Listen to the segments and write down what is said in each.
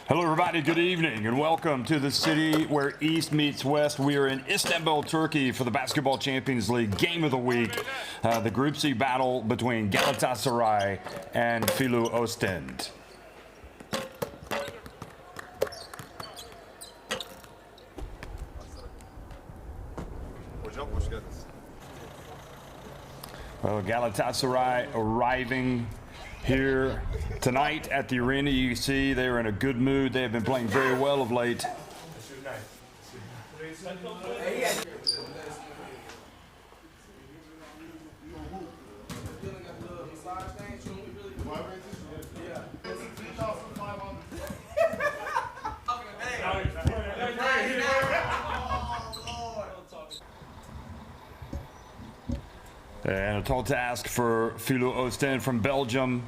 Hello everybody, good evening and welcome to the city where East meets West. We are in Istanbul, Turkey for the Basketball Champions League Game of the Week. The Group C battle between Galatasaray and Filou Oostende. Well, Galatasaray arriving here tonight at the arena. You see they're in a good mood. They have been playing very well of late. And a tall task for Filou Oostende from Belgium.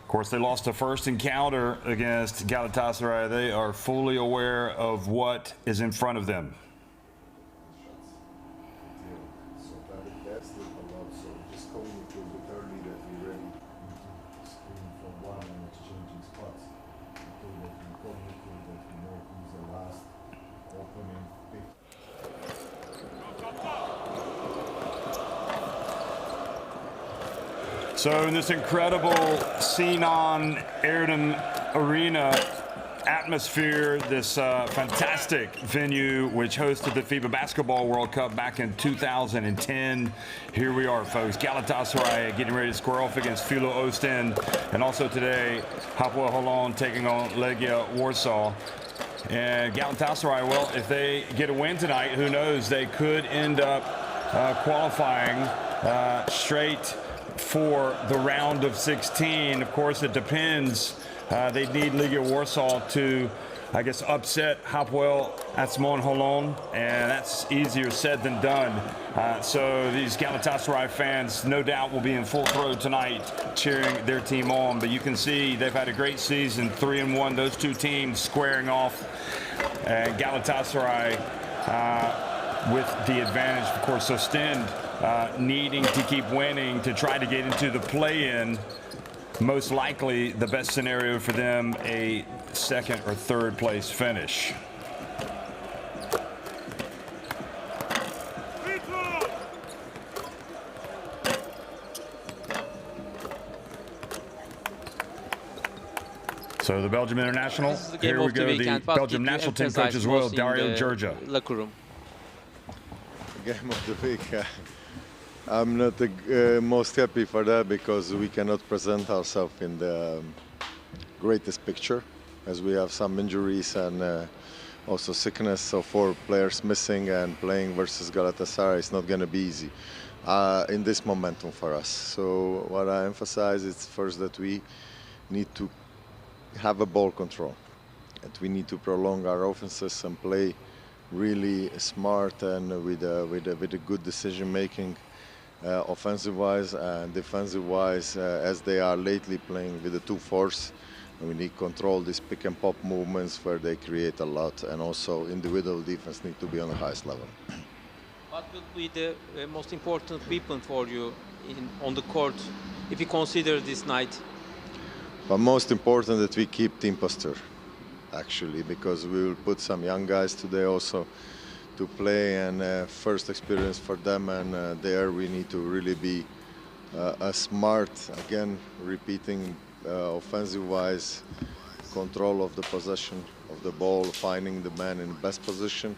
Of course, they lost the first encounter against Galatasaray. They are fully aware of what is in front of them. So in this incredible Sinan Erdem Arena atmosphere, this fantastic venue which hosted the FIBA Basketball World Cup back in 2010. Here we are, folks. Galatasaray getting ready to square off against Filou Oostende, and also today, Hapoel Holon taking on Legia Warsaw. And Galatasaray, well, if they get a win tonight, who knows? They could end up qualifying straight for the round of 16. Of course, it depends. They need Legia Warsaw to, I guess, upset Hapoel Holon, and that's easier said than done. So these Galatasaray fans, no doubt, will be in full throat tonight cheering their team on. But you can see they've had a great season, 3-1. Those two teams squaring off, and Galatasaray with the advantage. Of course, Oostende needing to keep winning to try to get into the play-in. Most likely, the best scenario for them, a second or third place finish. So the Belgium international, here we go, the Belgium national team coach as well, Dario Georgia. Game of the week. I'm not the most happy for that because we cannot present ourselves in the greatest picture, as we have some injuries and also sickness. So 4 players missing and playing versus Galatasaray is not going to be easy in this momentum for us. So what I emphasize is first that we need to have a ball control, that we need to prolong our offenses and play really smart and with a good decision making, offensive-wise and defensive-wise, as they are lately playing with the 2-4s. We need to control these pick and pop movements where they create a lot, and also individual defense need to be on the highest level. What will be the most important weapon for you on the court if you consider this night? But most important that we keep team posture, actually, because we will put some young guys today also to play, and first experience for them, and there we need to really be smart, again repeating, offensive-wise, control of the possession of the ball, finding the man in best position,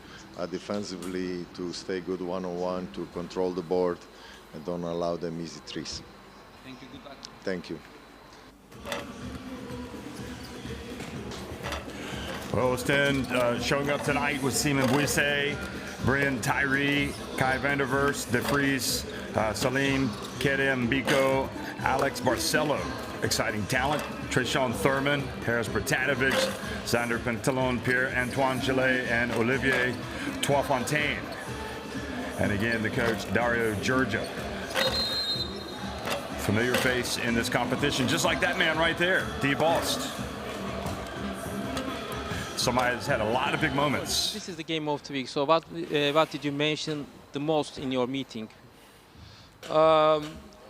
defensively to stay good one-on-one, to control the board and don't allow them easy threes. Thank you, good luck. Thank you. Well, Oostende showing up tonight with Simon Buisse, Brian Tyree, Kai Vanderverst, De Vries, Salim, Kerem Biko, Alex Barcelo. Exciting talent. Trishan Thurman, Harris Bertanovic, Sander Pantalon, Pierre-Antoine Gillet, and Olivier Toifontaine. And again, the coach, Dario Georgia. Familiar face in this competition, just like that man right there, D. Bost. Somebody has had a lot of big moments. This is the game of the week. So what did you mention the most in your meeting?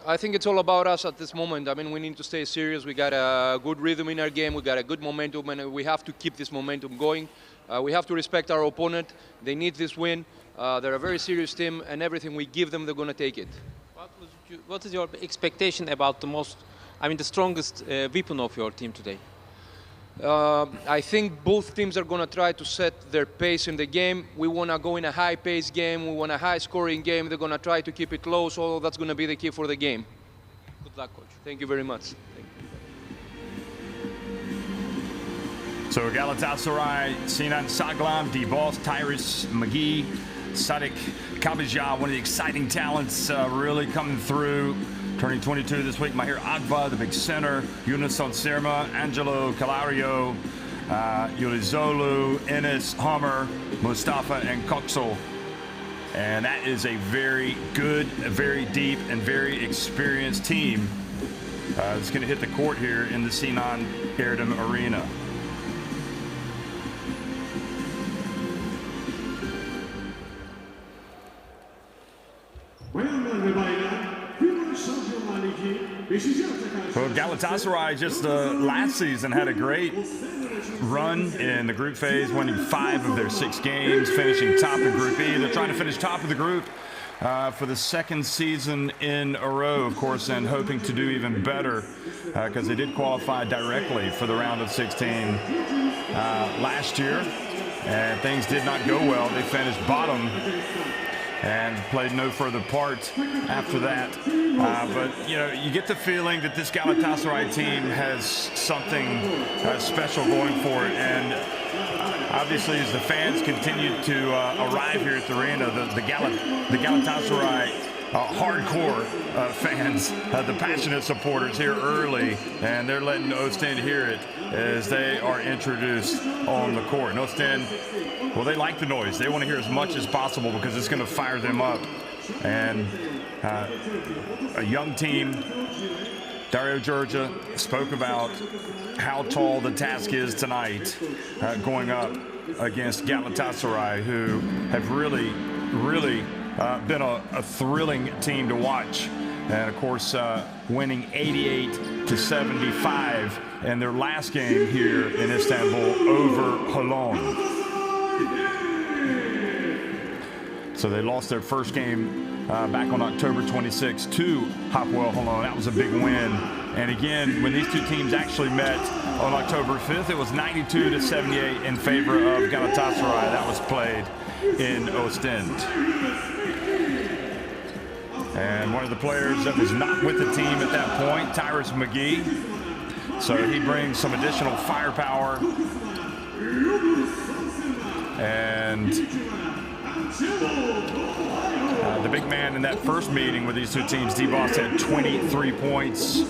I think it's all about us at this moment. I mean, we need to stay serious. We got a good rhythm in our game. We got a good momentum, and we have to keep this momentum going. We have to respect our opponent. They need this win. They're a very serious team, and everything we give them, they're going to take it. What is your expectation about the strongest weapon of your team today? I think both teams are going to try to set their pace in the game. We want to go in a high-paced game. We want a high-scoring game. They're going to try to keep it low, so that's going to be the key for the game. Good luck, coach. Thank you very much. So Galatasaray, Sinan Saglam, D-Boss, Tyrus McGee, Sadik Kabija, one of the exciting talents really coming through. Turning 22 this week, Mahir Agba, the big center, Yunus Sonsirma, Angelo Calario, Yulizolu, Enes Hammer, Mustafa, and Koksel. And that is a very good, very deep, and very experienced team that's going to hit the court here in the Sinan Erdem Arena. Well, Galatasaray just last season had a great run in the group phase, winning 5 of their 6 games, finishing top in Group E. They're trying to finish top of the group for the 2nd season in a row, of course, and hoping to do even better because they did qualify directly for the round of 16 last year, and things did not go well. They finished bottom and played no further part after that. But, you know, you get the feeling that this Galatasaray team has something special going for it. And obviously, as the fans continue to arrive here at the arena, the Galatasaray hardcore fans, the passionate supporters here early, and they're letting Oostende hear it as they are introduced on the court. And Oostende, well, they like the noise. They want to hear as much as possible because it's going to fire them up. And a young team, Dario Georgia spoke about how tall the task is tonight going up against Galatasaray, who have really been a thrilling team to watch. And, of course, winning 88-75 in their last game here in Istanbul over Holon. So they lost their first game back on October 26 to Hapoel Holon. That was a big win. And again, when these two teams actually met on October 5th, it was 92-78 in favor of Galatasaray. That was played in Oostende. And one of the players that was not with the team at that point, Tyrus McGee. So he brings some additional firepower. And the big man in that first meeting with these two teams, D-Boss, had 23 points.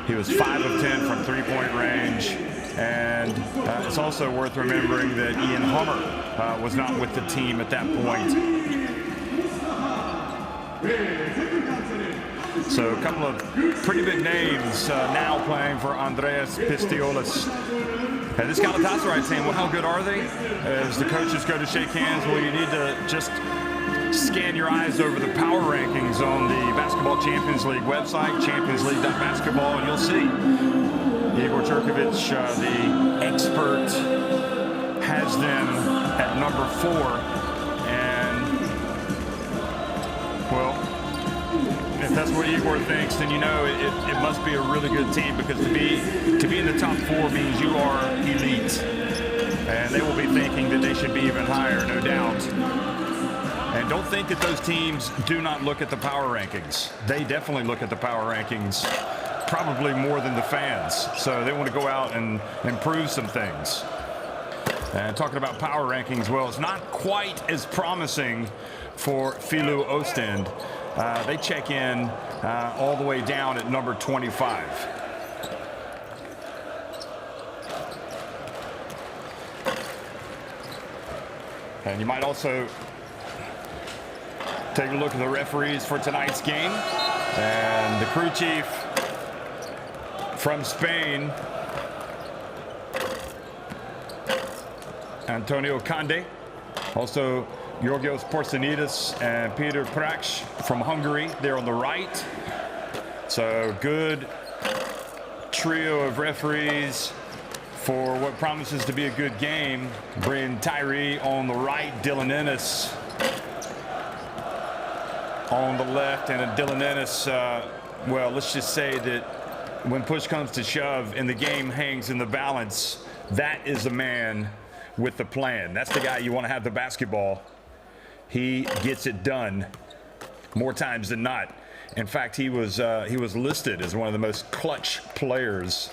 He was 5 of 10 from three-point range. And it's also worth remembering that Ian Hummer was not with the team at that point. So a couple of pretty big names now playing for Andreas Pistiolis. And this Galatasaray team, well, how good are they? As the coaches go to shake hands, well, you need to just scan your eyes over the power rankings on the Basketball Champions League website, championsleague.basketball, and you'll see Igor Turkovic, the expert, has them at number 4. And, well, if that's what Igor thinks, then you know it must be a really good team, because to be in the top 4 means you are elite. And they will be thinking that they should be even higher, no doubt. And don't think that those teams do not look at the power rankings. They definitely look at the power rankings, probably more than the fans. So they want to go out and improve some things. And talking about power rankings, well, it's not quite as promising for Filou Oostende. They check in all the way down at number 25. And you might also take a look at the referees for tonight's game. And the crew chief from Spain, Antonio Conde. Also Georgios Porsanidis and Peter Praksh from Hungary. They're on the right. So good trio of referees for what promises to be a good game. Bryn Tyree on the right, Dylan Ennis on the left, and Dylan Ennis, well, let's just say that when push comes to shove and the game hangs in the balance, that is the man with the plan. That's the guy you want to have the basketball. He gets it done more times than not. In fact, he was listed as one of the most clutch players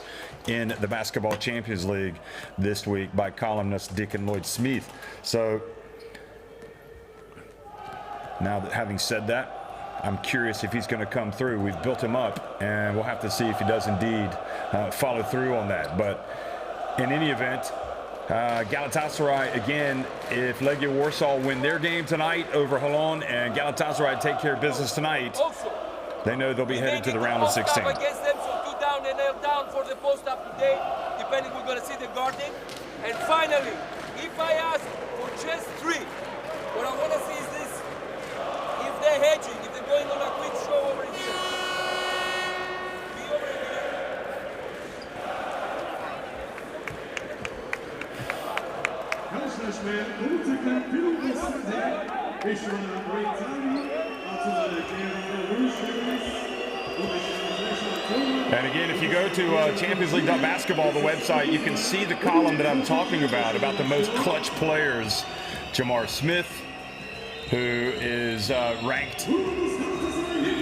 in the Basketball Champions League this week by columnist Dickon Lloyd-Smith. So now that having said that, I'm curious if he's going to come through. We've built him up, and we'll have to see if he does indeed follow through on that. But in any event, Galatasaray, again, if Legia Warsaw win their game tonight over Holon and Galatasaray take care of business tonight, they know they'll be headed to the round of 16. Against them, so 2 down and nail down for the post up today, depending we're going to see the guarding. And finally, if I ask for just 3, what I want to see is this. If they're hedging, if they're going on a quick show over here, be over here. Karşılaşmaya konu takım Filou Oostende ve şu an Bryn Tyree atıları kenarında vuruşlarımız. And again, if you go to championsleague.basketball, the website, you can see the column that I'm talking about the most clutch players. Jamar Smith, who is ranked.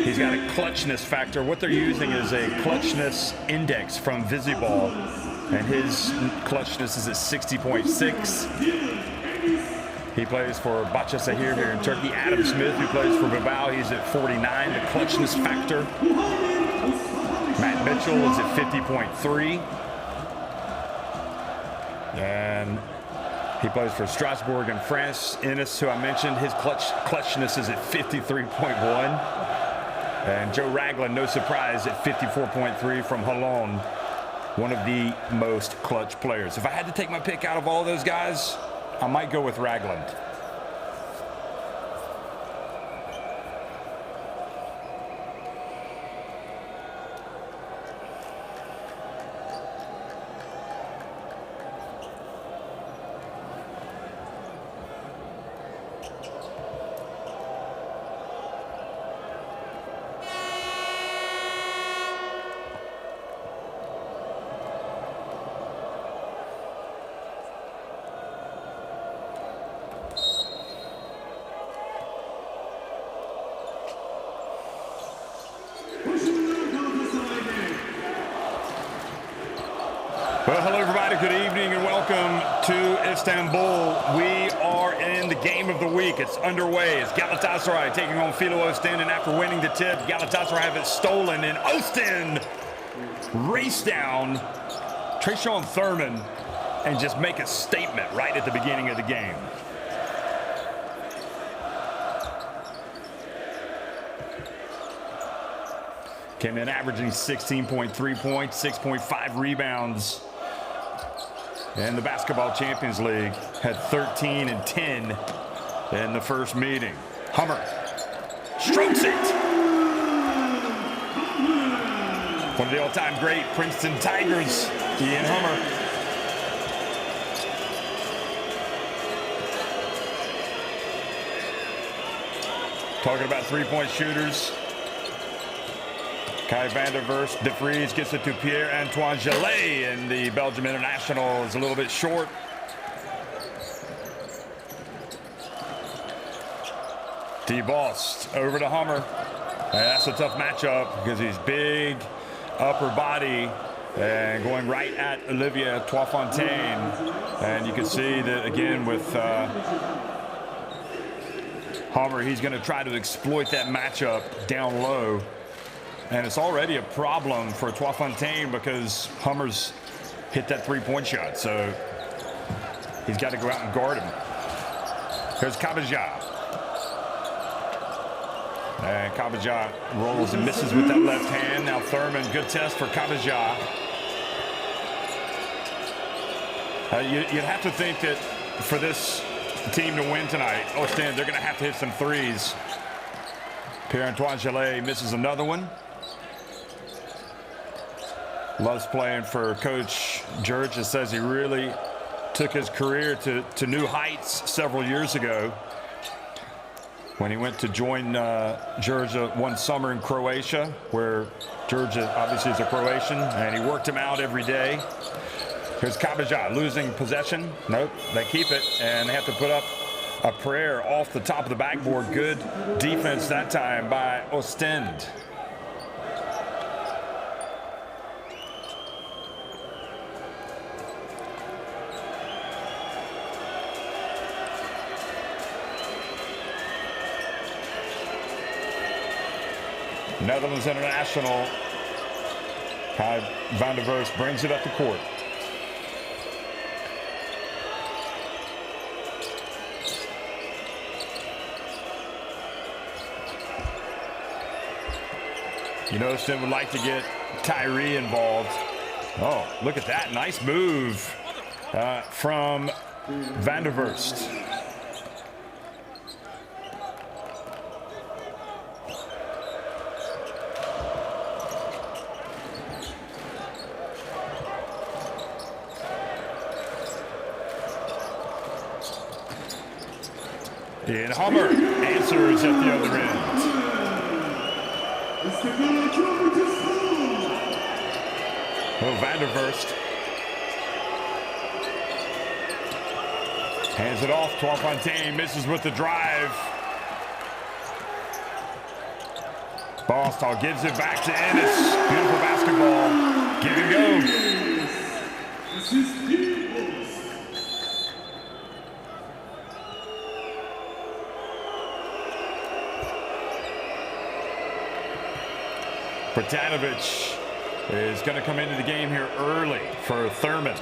He's got a clutchness factor. What they're using is a clutchness index from Visiball, and his clutchness is at 60.6. He plays for Başakşehir here in Turkey. Adam Smith, who plays for Bilbao, he's at 49, the clutchness factor. Matt Mitchell is at 50.3. And he plays for Strasbourg in France. Ennis, who I mentioned, his clutchness is at 53.1. And Joe Ragland, no surprise, at 54.3 from Holon, one of the most clutch players. If I had to take my pick out of all those guys, I might go with Ragland. Well, hello everybody, good evening and welcome to Istanbul. We are in the game of the week. It's underway. It's Galatasaray taking on Filou Oostende, and after winning the tip, Galatasaray have it stolen, and Oostende race down Trayshawn Thurman and just make a statement right at the beginning of the game. Came in averaging 16.3 points, 6.5 rebounds. In the Basketball Champions League, had 13 and 10 in the first meeting. Hummer strokes it. One of the all-time great Princeton Tigers, Ian Hummer. Talking about three-point shooters. Kai van der Verst, De Vries gets it to Pierre-Antoine Gellet, and the Belgium international is a little bit short. D-Boss over to Hummer. And that's a tough matchup because he's big, upper body, and going right at Olivier Toifontaine. And you can see that again with Hummer, he's going to try to exploit that matchup down low. And it's already a problem for Toifontaine because Hummer's hit that three-point shot. So he's got to go out and guard him. Here's Kabajah. And Kabajah rolls and misses with that left hand. Now Thurman, good test for Kabajah. You'd have to think that for this team to win tonight, Oostende, they're going to have to hit some threes. Pierre-Antoine Gellet misses another one. Loves playing for Coach Georgia. Says he really took his career to new heights several years ago when he went to join Georgia one summer in Croatia, where Georgia obviously is a Croatian, and he worked him out every day. Here's Kabaja losing possession. Nope, they keep it, and they have to put up a prayer off the top of the backboard. Good defense that time by Oostende. Netherlands international Kai van der Verst brings it up the court. You know, Oostende would like to get Tyree involved. Oh, look at that. Nice move from van der Verst. And Hummer answers at the other end. Oh, van der Verst hands it off. Fontaine misses with the drive. Bostal gives it back to Ennis. Beautiful basketball. Give and go. Bratanovic is going to come into the game here early for Thurman.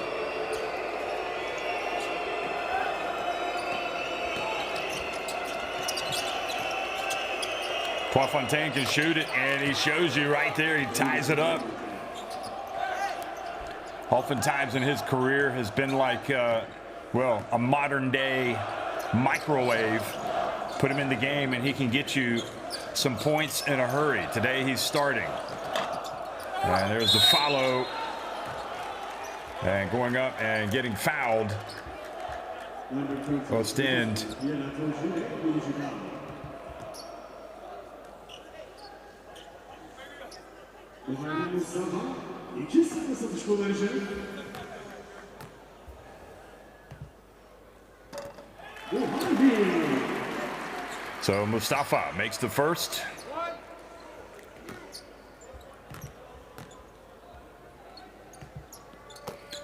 Fontaine can shoot it, and he shows you right there. He ties it up. Oftentimes in his career has been like, well, a modern-day microwave. Put him in the game, and he can get you some points in a hurry. Today he's starting. And there's the follow. And going up and getting fouled. Oostende. So Mustafa makes the first.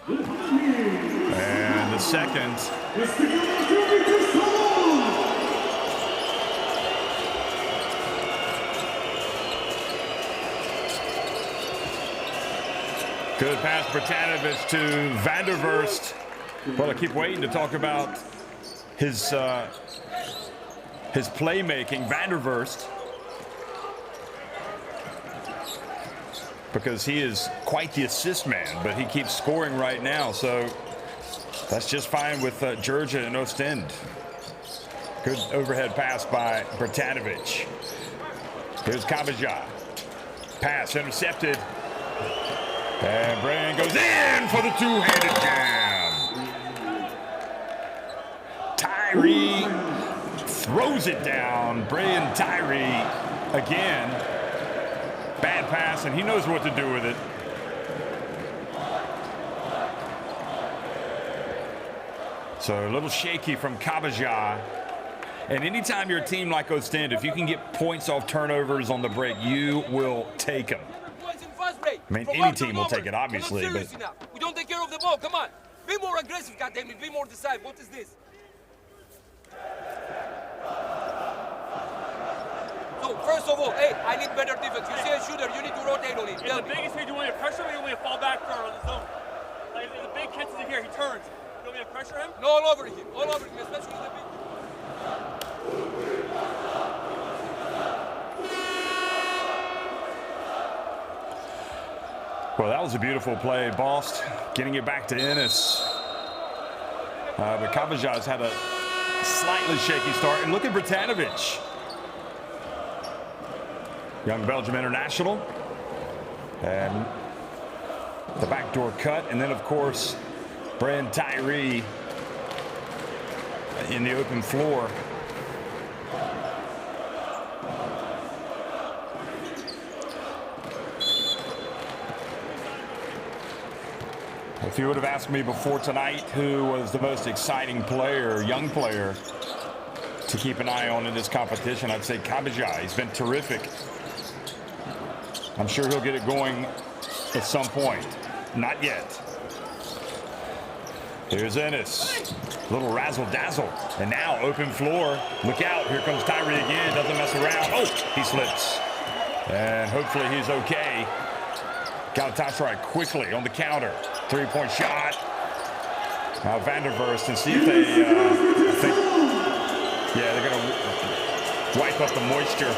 And the second. Good pass, Bratanovic to van der Verst. Well, I keep waiting to talk about his playmaking, van der Verst, because he is quite the assist man, but he keeps scoring right now, so that's just fine with Georgia and Oostende. Good overhead pass by Bratanovic. Here's Kabaja. Pass intercepted. And Brian goes in for the two-handed jam. Tyree throws it down. Brian Tyree again. Bad pass, and he knows what to do with it. So a little shaky from Kabaja. And anytime you're a team like Oostende, if you can get points off turnovers on the break, you will take them. I mean, any team will take it, obviously, but we don't take care of the ball. Come on, be more aggressive, goddammit. Be more decisive. What is this? So first of all, hey, I need better defense. You see a shooter, you need to rotate on him. In the biggest thing, do you want to pressure him or do you want to fall back for on the zone? Like in the big catches in here, he turns. You want me to pressure him? No, all over him, especially in the big. well, that was a beautiful play. Bost getting it back to Ennis. But Kabaja's had a slightly shaky start. And look at Bratanovic. Young Belgium international. And The backdoor cut, and then, of course, Brand Tyree in the open floor. If you would have asked me before tonight who was the most exciting player, young player, to keep an eye on in this competition, I'd say Kabajai. He's been terrific. I'm sure he'll get it going at some point. Not yet. Here's Ennis. Little razzle-dazzle. And now open floor. Look out. Here comes Tyree again. Doesn't mess around. Oh, he slips. And hopefully he's okay. Galatasaray quickly on the counter. Three-point shot. Now Vanderverst, and see if they, I think, yeah, they're going to wipe up the moisture.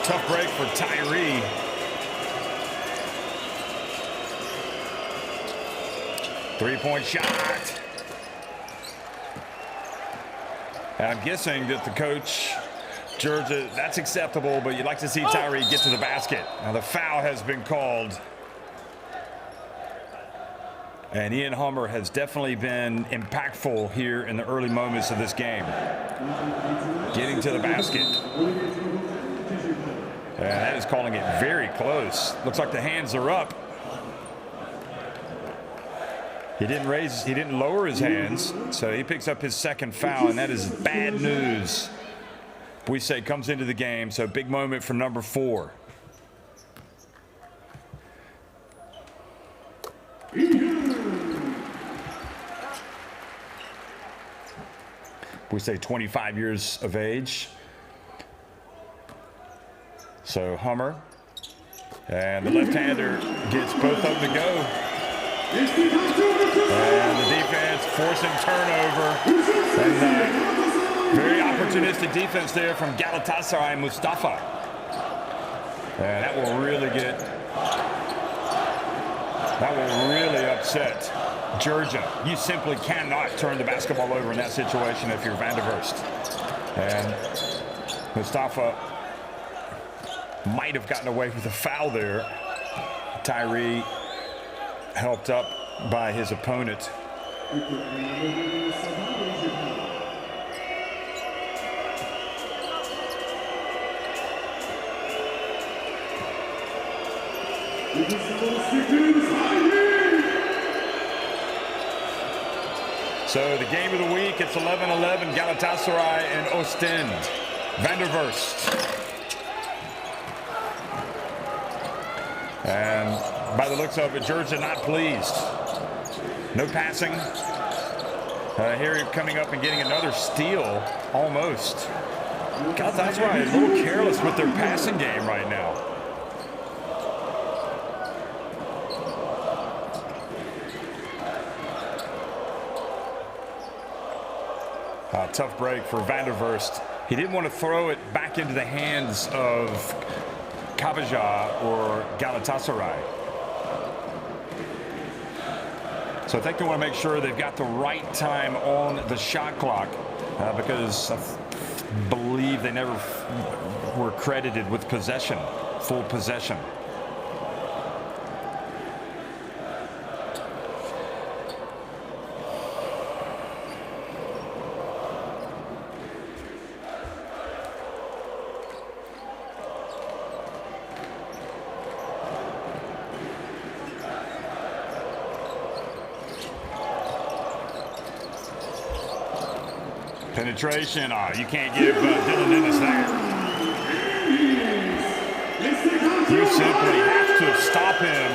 Tough break for Tyree. Three-point shot. And I'm guessing that the coach, Georgia, that's acceptable, but you'd like to see Tyree get to the basket. Now the foul has been called. And Ian Hummer has definitely been impactful here in the early moments of this game. Getting to the basket. And that is calling it very close. Looks like the hands are up. He didn't lower his hands, so he picks up his second foul, and that is bad news. We say comes into the game, so big moment for number 4. We say 25 years of age. So Hummer, and the left-hander gets both of them to go. And the defense forcing turnover. And very opportunistic defense there from Galatasaray Mustafa. And that will really upset Georgia. You simply cannot turn the basketball over in that situation if you're Vanderverst. And Mustafa might have gotten away with a foul there. Tyree helped up by his opponent. So the game of the week, it's 11-11, Galatasaray and Oostende. Vanderverst. And by the looks of it, Georgia not pleased. No passing. Here coming up and getting another steal, almost. Galatasaray a little careless with their passing game right now. Tough break for Vanderverst. He didn't want to throw it back into the hands of Kabajai or Galatasaray. So I think they want to make sure they've got the right time on the shot clock because I believe they never were credited with possession, full possession. Penetration. Oh, you can't give Dylan Ennis that. You simply have to stop him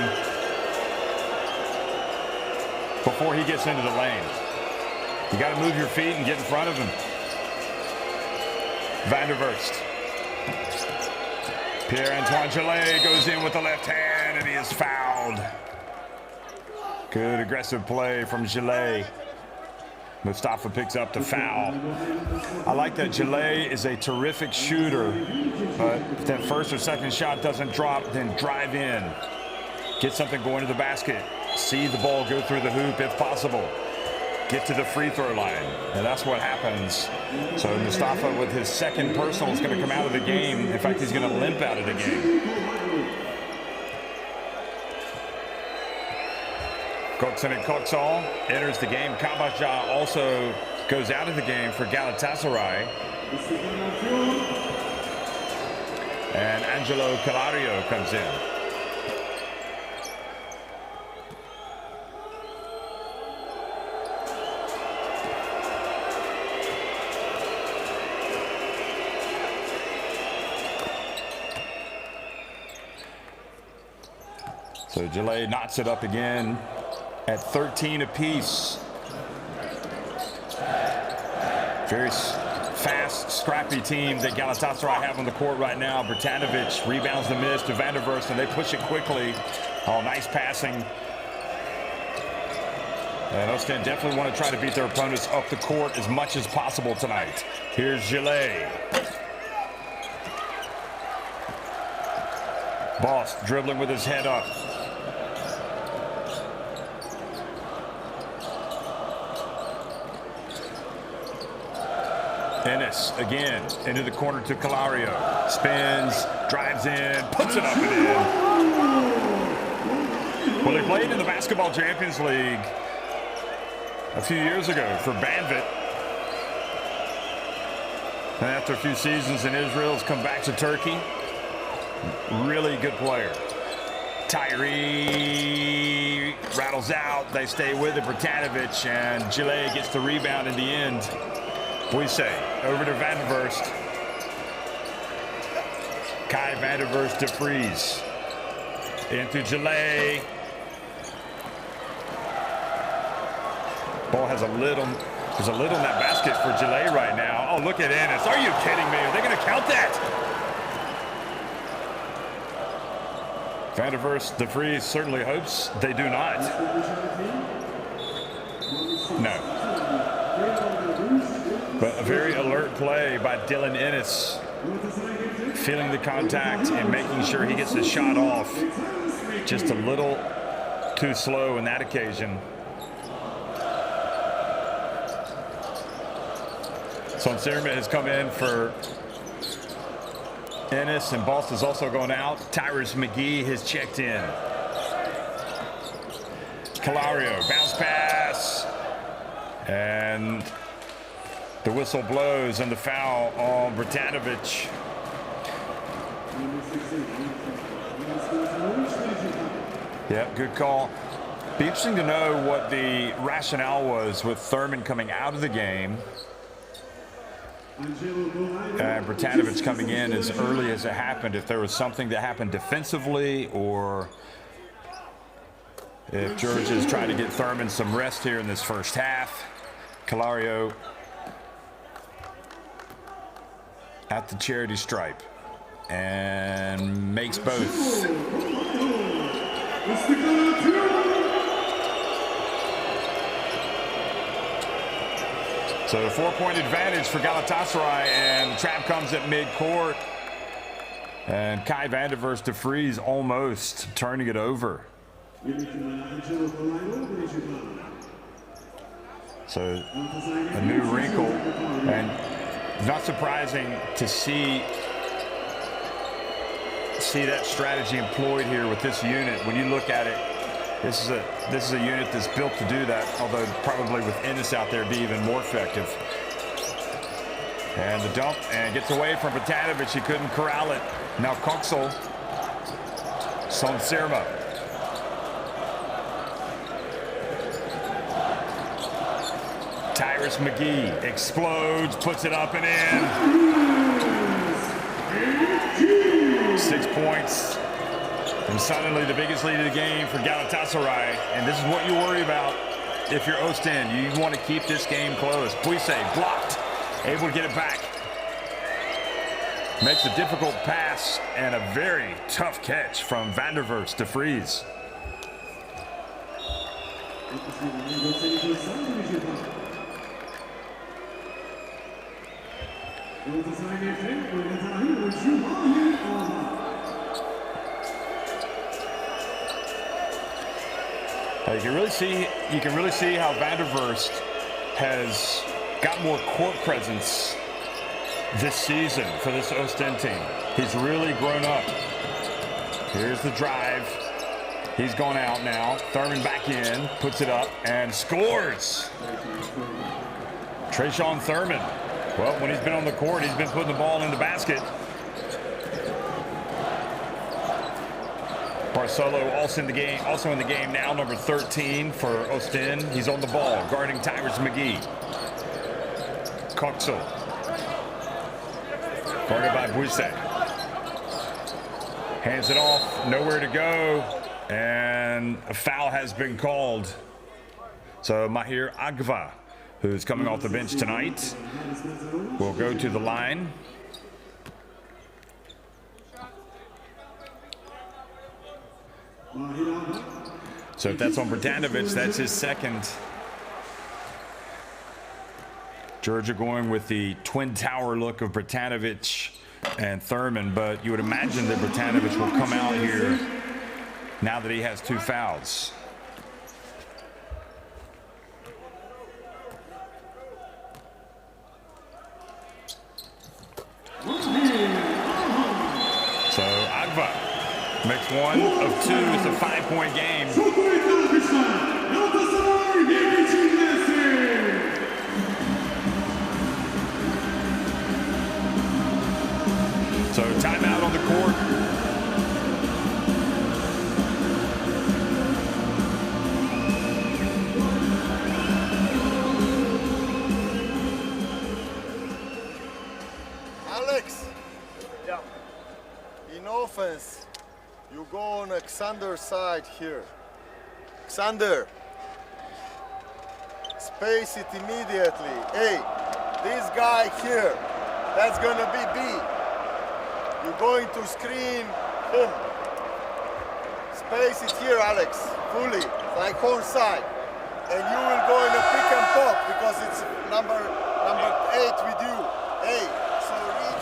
before he gets into the lane. You got to move your feet and get in front of him. Vanderverst. Pierre-Antoine Gillet goes in with the left hand, and he is fouled. Good aggressive play from Gillet. Mustafa picks up the foul. I like that Gillet is a terrific shooter, but if that first or second shot doesn't drop, then drive in. Get something going to the basket. See the ball go through the hoop if possible. Get to the free throw line, and that's what happens. So Mustafa with his second personal is going to come out of the game. In fact, he's going to limp out of the game. Koksen and Koksal enters the game. Kabaja also goes out of the game for Galatasaray. And Angelo Calario comes in. So Gillet knots it up again at 13 apiece. Very fast, scrappy team that Galatasaray have on the court right now. Bertanovic rebounds the miss to Van der Verst, and they push it quickly. Oh, nice passing. And Oostende definitely want to try to beat their opponents up the court as much as possible tonight. Here's Gillet. Boss dribbling with his head up. Ennis again into the corner to Calario. Spins, drives in, puts it up and in. Well, they played in the Basketball Champions League a few years ago for Banvit. And after a few seasons in Israel, has come back to Turkey. Really good player. Tyree rattles out. They stay with it. Bertanovic, and Gillet gets the rebound in the end. Buise over to Van der Verst. Kai Van der Verst to Vries. Into Gillet. Ball has there's a little in that basket for Gillet right now. Oh, look at Ennis. Are you kidding me? Are they going to count that? Van der Verst, de Vries certainly hopes they do not. No. But a very alert play by Dylan Ennis, feeling the contact and making sure he gets the shot off. Just a little too slow in that occasion. Sonsirma has come in for Ennis, and Boss is also going out. Tyrus McGee has checked in. Calario, bounce pass. And the whistle blows and the foul on Bertanovic. Yeah, good call. Be interesting to know what the rationale was with Thurman coming out of the game and Bertanovic coming in as early as it happened. If there was something that happened defensively, or if Georgia is trying to get Thurman some rest here in this first half. Calario at the charity stripe and makes both. So a 4-point advantage for Galatasaray, and the trap comes at midcourt. And Kai Van der Verst de Vries almost turning it over. So a new wrinkle, and not surprising to see that strategy employed here with this unit. When you look at it, this is a unit that's built to do that, although probably with Ennis out there, it'd be even more effective. And the dump, and gets away from Bertanovic. He couldn't corral it. Now Koksal, Sonsirma. Tyrus McGee explodes, puts it up and in. 6 points. And suddenly the biggest lead of the game for Galatasaray. And this is what you worry about if you're Oostende. You want to keep this game close. Buise blocked, able to get it back. Makes a difficult pass and a very tough catch from Van der Verst de Vries. You can really see how Van der Verst has got more court presence this season for this Oostende team. He's really grown up. Here's the drive. He's gone out now. Thurman back in, puts it up, and scores. Trayshawn Thurman. Well, when he's been on the court, he's been putting the ball in the basket. Barcelo also in the game now, number 13 for Oostende. He's on the ball, guarding Tyrus McGee. Coxel. Guarded by Buise. Hands it off, nowhere to go, and a foul has been called. So Mahir Agva, who's coming off the bench tonight, will go to the line. So if that's on Bratanovic, that's his second. Georgia going with the twin tower look of Bratanovic and Thurman, but you would imagine that Bratanovic will come out here now that he has 2 fouls. So Agba makes 1 of 2. It's a 5-point game. So timeout on the court. Alex. Yeah. In offense, you go on Alexander's side here. Alexander. Space it immediately. Hey, this guy here, that's gonna be B. You're going to screen him. Space it here, Alex, fully, like horn side. And you will go in a pick and pop because it's number 8 with you. Hey, so read.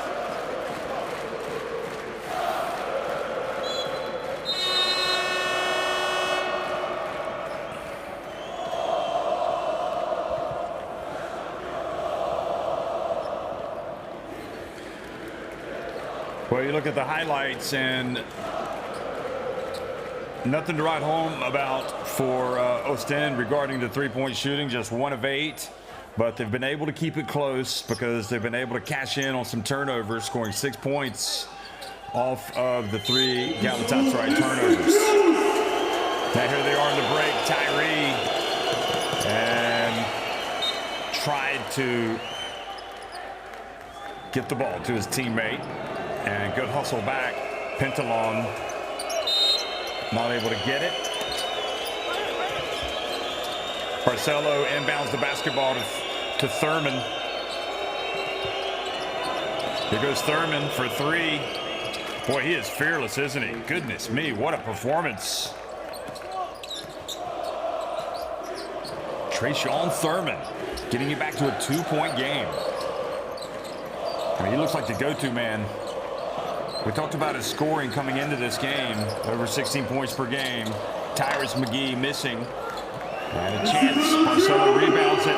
Well, you look at the highlights and nothing to write home about for Oostende regarding the three-point shooting, just 1 of 8. But they've been able to keep it close because they've been able to cash in on some turnovers, scoring 6 points off of the 3 Galatasaray turnovers. Now here they are in the break. Tyree and tried to get the ball to his teammate. And good hustle back. Pentalon not able to get it. Barcelo inbounds the basketball to Thurman. Here goes Thurman for 3. Boy, he is fearless, isn't he? Goodness me, what a performance. Trayshawn Thurman getting you back to a 2-point game. I mean, he looks like the go-to man. We talked about his scoring coming into this game, over 16 points per game. Tyrus McGee missing. And a chance, Barcelo rebounds it.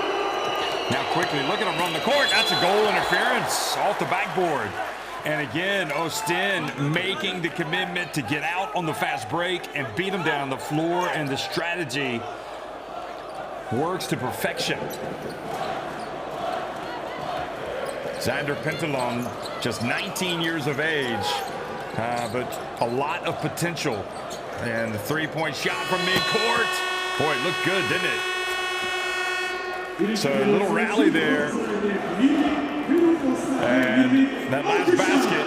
Now quickly, look at him run the court. That's a goal interference off the backboard. And again, Oostende making the commitment to get out on the fast break and beat him down the floor, and the strategy works to perfection. Xander Pentalon, just 19 years of age, but a lot of potential. And the 3-point shot from midcourt. Boy, it looked good, didn't it? So a little rally there. And that last basket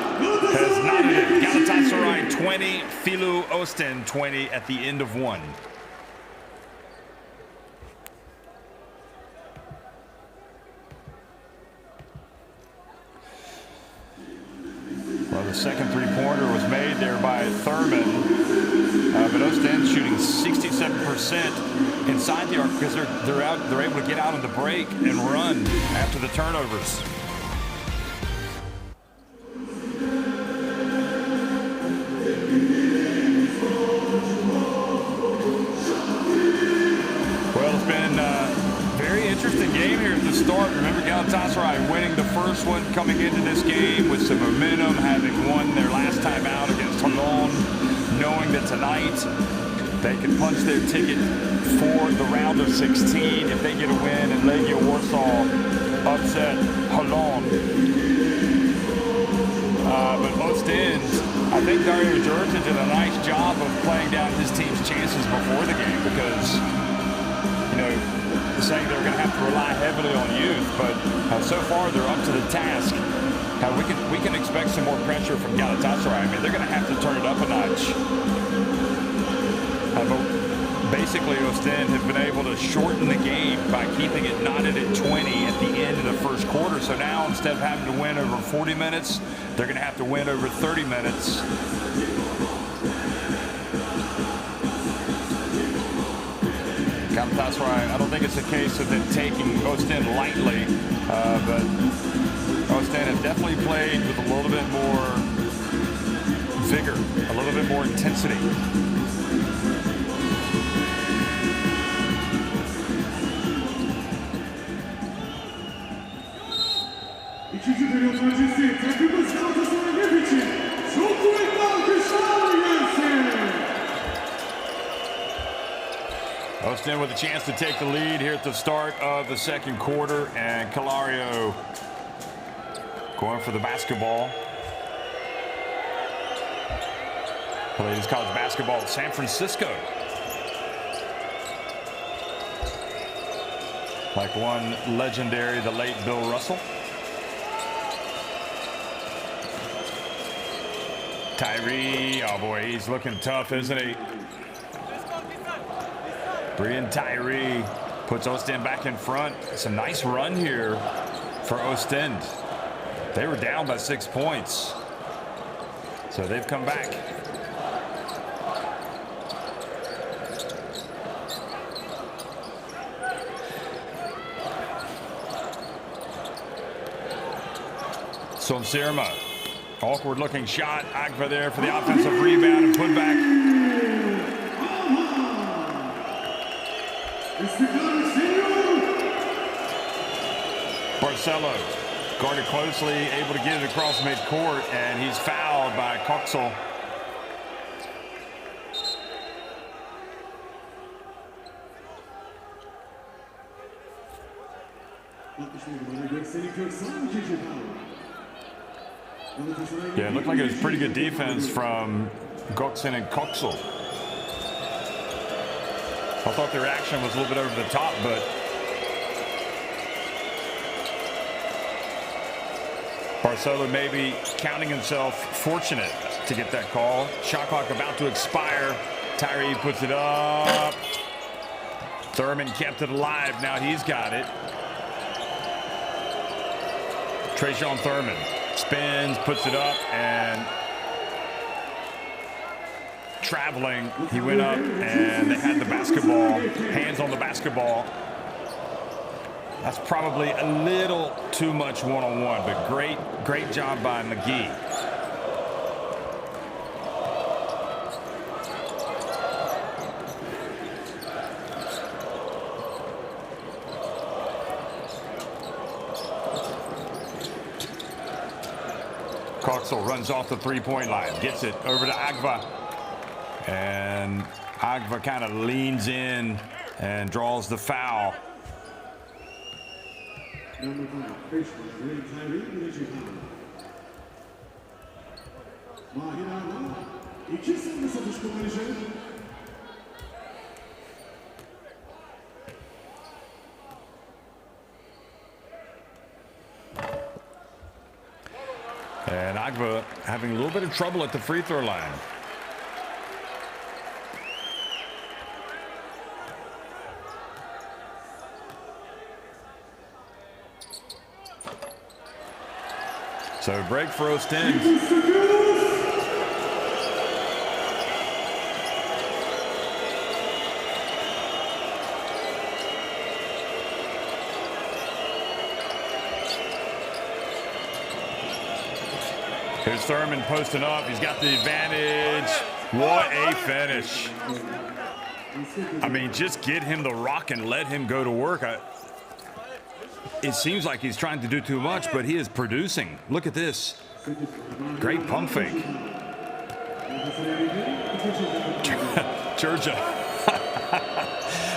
has knotted it. Galatasaray 20, Filou Oostende 20 at the end of 1. Well, the second 3-pointer was made there by Thurman, but Oostende shooting 67% inside the arc because they're able to get out on the break and run after the turnovers. Well, it's been a very interesting game here at the start. Remember, Galatasaray winning the first one coming into this game with some momentum, having won their last time out against Toulon, knowing that tonight They can punch their ticket for the round of 16 if they get a win and Legia Warsaw upset Holon. But Oostende, I think Dario Juricic did a nice job of playing down his team's chances before the game because, you know, saying they're going to have to rely heavily on youth, but so far they're up to the task. We can expect some more pressure from Galatasaray. I mean, they're going to have to turn it up a notch. But basically, Oostende have been able to shorten the game by keeping it knotted at 20 at the end of the first quarter. So now, instead of having to win over 40 minutes, they're going to have to win over 30 minutes. Galatasaray, I don't think it's a case of them taking Oostende lightly, but Oostende have definitely played with a little bit more vigor, a little bit more intensity. İkinci periyot öncesi takımımız Galatasaray NEF için çok kuvvetli alkışlar gelsin. Oostende with a chance to take the lead here at the start of the second quarter, and Calario going for the basketball. Ladies college basketball, San Francisco. Like one legendary, the late Bill Russell. Tyree, oh boy, he's looking tough, isn't he? Brian Tyree puts Oostende back in front. It's a nice run here for Oostende. They were down by 6 points, so they've come back. Sonsirma, awkward looking shot. Agba there for the offensive rebound and put back. Barcelo guarded closely, able to get it across midcourt, and he's fouled by Coxel. Yeah, it looked like it was pretty good defense from Gökçen and Coxel. I thought their action was a little bit over the top, but Barcelo maybe counting himself fortunate to get that call. Shot clock about to expire. Tyree puts it up. Thurman kept it alive. Now he's got it. Trayshawn Thurman spins, puts it up, and traveling, he went up, and they had the basketball, hands on the basketball. That's probably a little too much one-on-one, but great job by McGee. Coxel runs off the three-point line, gets it over to Agba, and Agba kind of leans in and draws the foul. And Agba having a little bit of trouble at the free throw line. So break for Oostende. Here's Thurman posting up. He's got the advantage. What a finish. I mean, just get him the rock and let him go to work. It seems like he's trying to do too much, but he is producing. Look at this. Great pump fake. Georgia.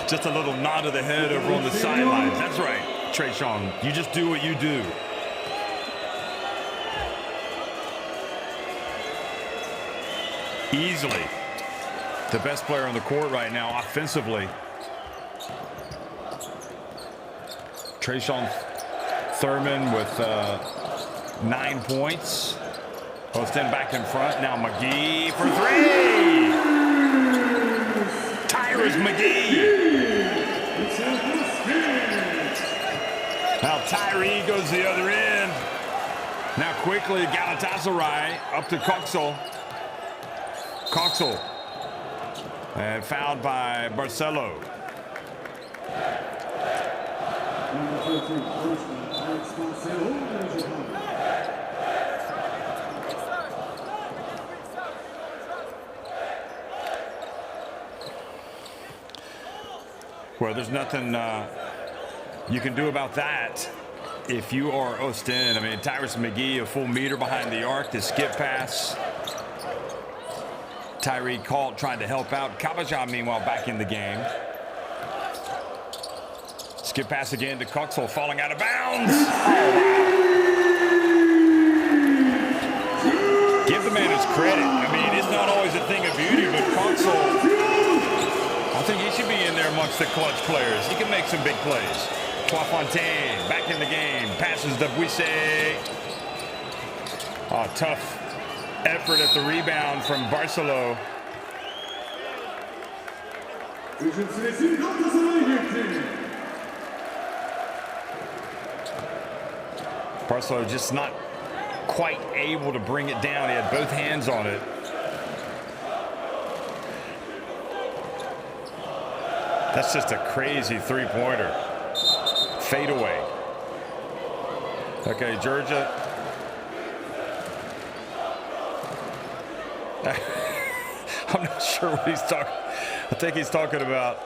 Just a little nod of the head over on the sidelines. That's right, Trayshawn. You just do what you do. Easily the best player on the court right now offensively. Trayshawn Thurman with 9 points. Oostende back in front. Now McGee for 3. Tyrus McGee. Now Tyree goes the other end. Now quickly Galatasaray up to Coxel. Coxel. And fouled by Barcelo. Well, there's nothing you can do about that if you are Oostende. I mean, Tyrus McGee, a full meter behind the arc, the skip pass. Tyree Colt trying to help out. Kabajah, meanwhile, back in the game. Skip pass again to Coxel, falling out of bounds. Oh, wow. Give the man his credit. I mean, it's not always a thing of beauty, but Coxel, I think he should be in there amongst the clutch players. He can make some big plays. Fontaine back in the game. Passes to Buisse. Oh, tough effort at the rebound from Barcelo. Barcelo just not quite able to bring it down. He had both hands on it. That's just a crazy three-pointer. Fade away. Okay, Georgia. I'm not sure what he's talking. I think he's talking about.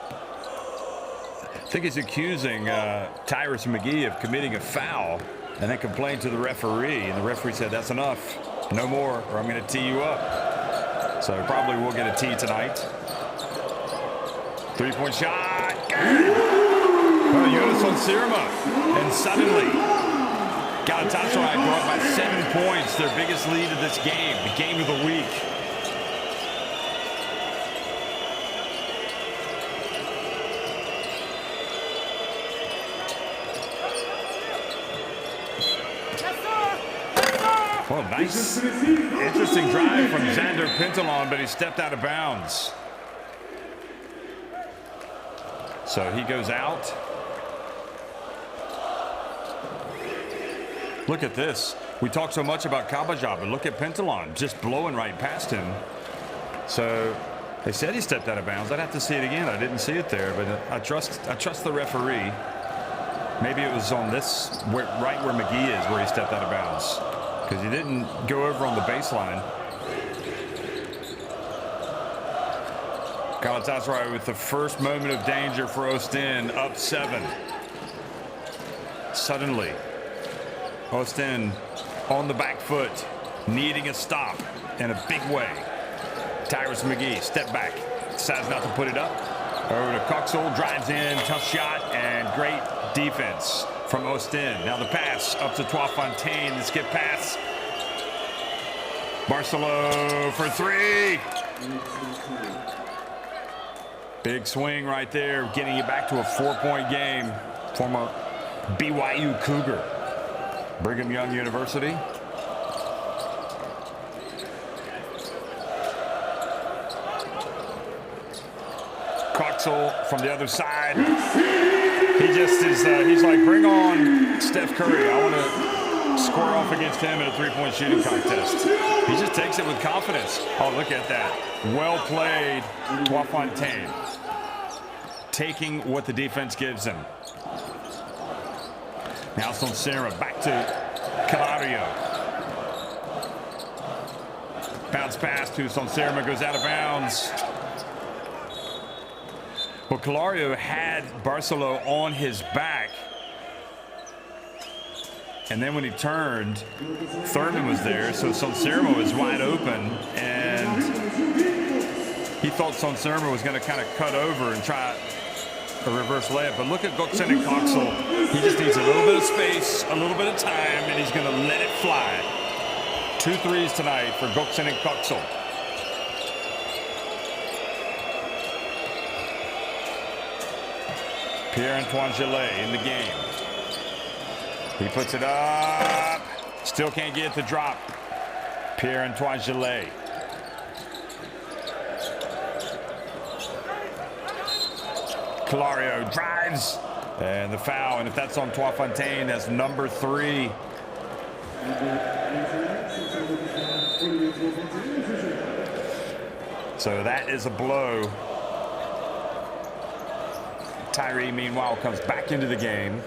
I think he's accusing Tyrus McGee of committing a foul, and then complained to the referee, and the referee said, "That's enough, no more, or I'm going to tee you up." So probably we'll get a tee tonight. Three-point shot. Well, Jonas on Sirma, and suddenly Galatasaray go up by 7 points, their biggest lead of this game, the game of the week. Well, nice, interesting drive from Xander Pintalon, but he stepped out of bounds. So he goes out. Look at this. We talk so much about Kabajah, but look at Pintalon just blowing right past him. So they said he stepped out of bounds. I'd have to see it again. I didn't see it there, but I trust the referee. Maybe it was on this, right where McGee is, where he stepped out of bounds, because he didn't go over on the baseline. Galatasaray with the first moment of danger for Oostende, up 7. Suddenly, Oostende on the back foot, needing a stop in a big way. Tyrus McGee, step back, decides not to put it up. Over to Coxel, drives in, tough shot, and great defense from Oostende. Now the pass up to Fontaine, the skip pass. Barcelo for 3. Big swing right there, getting you back to a 4-point game. Former BYU Cougar, Brigham Young University. Coxel from the other side. He just is, he's like, bring on Steph Curry. I want to square off against him in a 3-point shooting contest. He just takes it with confidence. Oh, look at that. Well played, Fontaine. Taking what the defense gives him. Now Sonsera back to Calario. Bounce pass to Sonsera, goes out of bounds. Well, Calario had Barcelo on his back. And then when he turned, Thurman was there, so Sonsera was wide open. And he thought Sonserma was going to kind of cut over and try a reverse layup. But look at Gökçen'in Koksal. He just needs a little bit of space, a little bit of time, and he's going to let it fly. 2 threes tonight for Gökçen'in Koksal. Pierre-Antoine Gillet in the game. He puts it up. Still can't get it to drop. Pierre-Antoine Gillet. Calario drives. And the foul. And if that's on Fontaine, that's number 3. So that is a blow. Tyree, meanwhile, comes back into the game.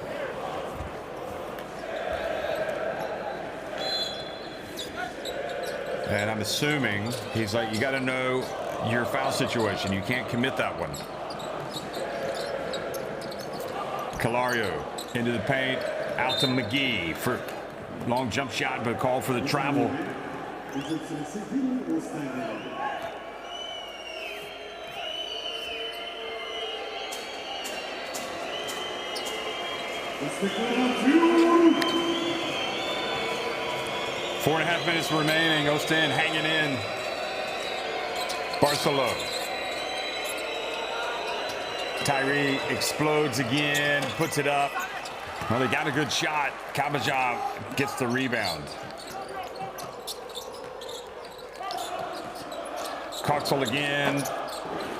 And I'm assuming he's like, you got to know your foul situation. You can't commit that one. Calario into the paint, out to McGee for long jump shot, but called for the travel. Four and a half minutes remaining. Oostende hanging in. Barcelo. Tyree explodes again, puts it up. Well, they got a good shot. Kabaja gets the rebound. Koksal again.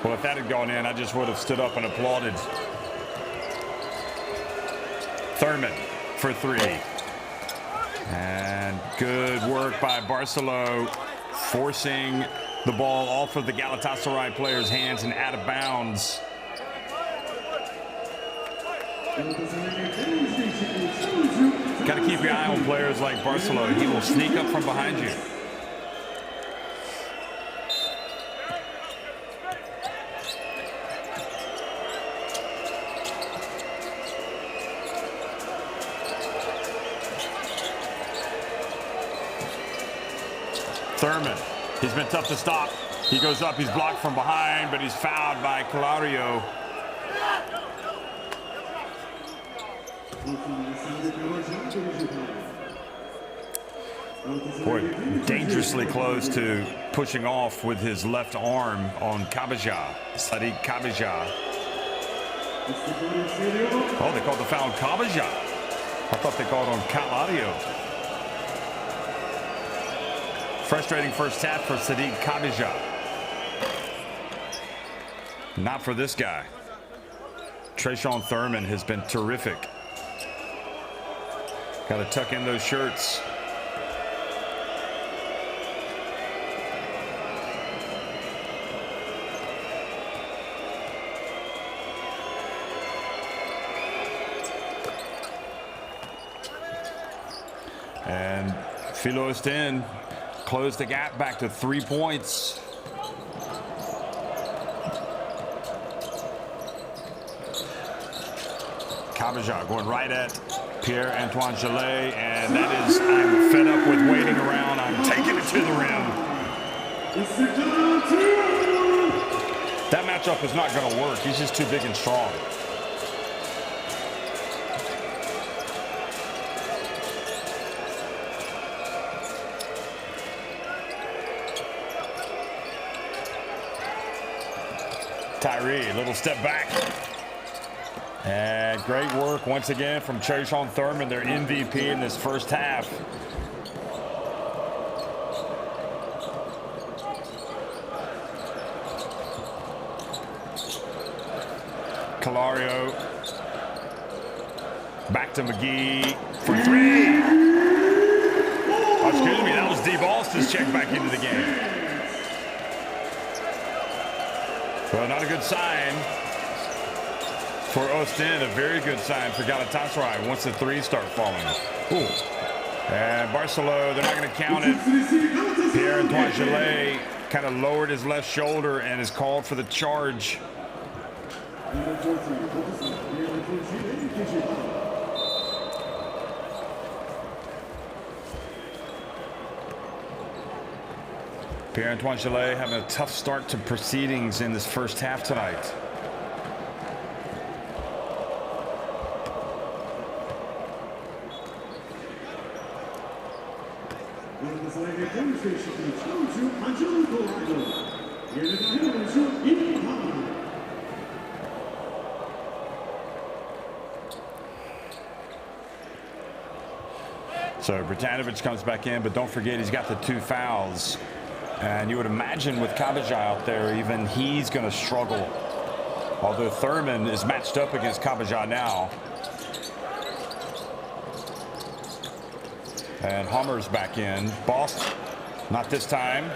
Well, if that had gone in, I just would have stood up and applauded. Thurman for 3. And good work by Barcelo, forcing the ball off of the Galatasaray player's hands and out of bounds. Got to keep your eye on players like Barcelo. He will sneak up from behind you. Thurman, he's been tough to stop. He goes up, he's blocked from behind, but he's fouled by Calario. Boy, dangerously close to pushing off with his left arm on Kabaja, Sadiq Kabaja. Oh, they called the foul on Kabaja. I thought they called on Calario. Frustrating first half for Sadiq Kabaja. Not for this guy. Trayshawn Thurman has been terrific. Got to tuck in those shirts. And Filou Oostende closed the gap back to 3 points. Kabaja going right at Pierre-Antoine Gillet, and that is, I'm fed up with waiting around. I'm taking it to the rim. That matchup is not going to work. He's just too big and strong. Tyree, little step back. And great work once again from Trayshawn Thurman, their MVP in this first half. Calario. Back to McGee for 3. Oh, excuse me, that was Steve Alston's check back into the game. Well, not a good sign for Oostende, a very good sign for Galatasaray once the threes start falling. Ooh. And Barcelo, they're not going to count it. Pierre-Antoine Gillet kind of lowered his left shoulder and is called for the charge. Pierre-Antoine Gillet having a tough start to proceedings in this first half tonight. 갈라타사라의 홈스테이션 청주 안전도 아이돌 예능가 해원수 이하나. So Bratanovic comes back in, but don't forget he's got the 2 fouls. And you would imagine with Kabaja out there, even he's going to struggle. Although Thurman is matched up against Kabaja now. And Hummer's back in. Boss, not this time.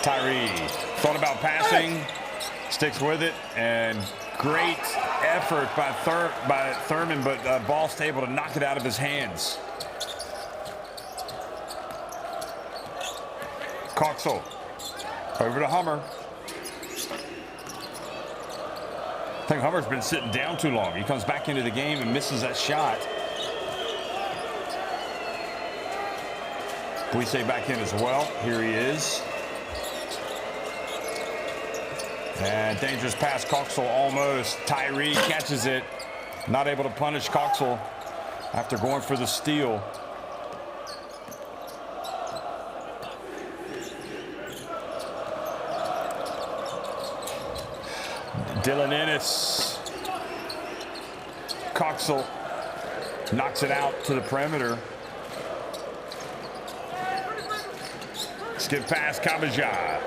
Tyree thought about passing, sticks with it, and great effort by Thurman, but Boss able to knock it out of his hands. Coxel over to Hummer. I think Hummer's been sitting down too long. He comes back into the game and misses that shot. Buisse back in as well. Here he is. And dangerous pass, Coxel almost. Tyree catches it. Not able to punish Coxel after going for the steal. Dylan Ennis. Coxel knocks it out to the perimeter. Skip pass, Kabaja.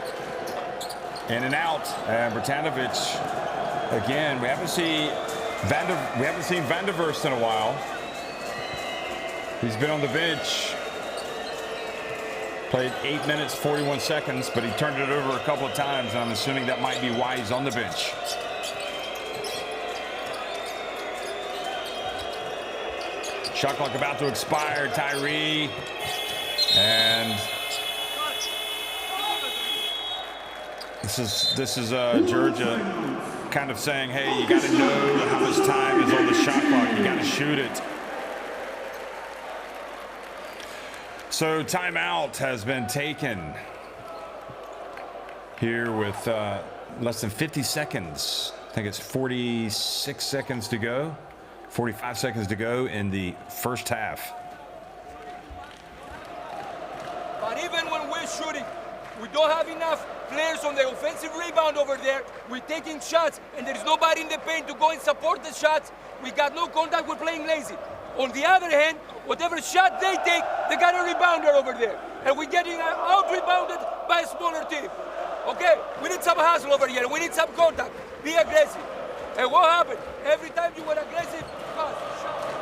In and out, and Bratanovic again. We haven't seen Van der Verst in a while. He's been on the bench. Played 8 minutes, 41 seconds, but he turned it over a couple of times, and I'm assuming that might be why he's on the bench. Shot clock about to expire. Tyree, and this is Georgia kind of saying, hey, you got to know how much time is on the shot clock. You got to shoot it. So timeout has been taken here with less than 50 seconds. I think it's 46 seconds to go, 45 seconds to go in the first half. But even when we're shooting, we don't have enough players on the offensive rebound over there. We're taking shots, and there's nobody in the paint to go and support the shots. We got no contact. We're playing lazy. On the other hand, whatever shot they take, they got a rebounder over there. And we're getting out-rebounded by a smaller team. Okay? We need some hustle over here. We need some contact. Be aggressive. And what happened? Every time you were aggressive, pass, shot.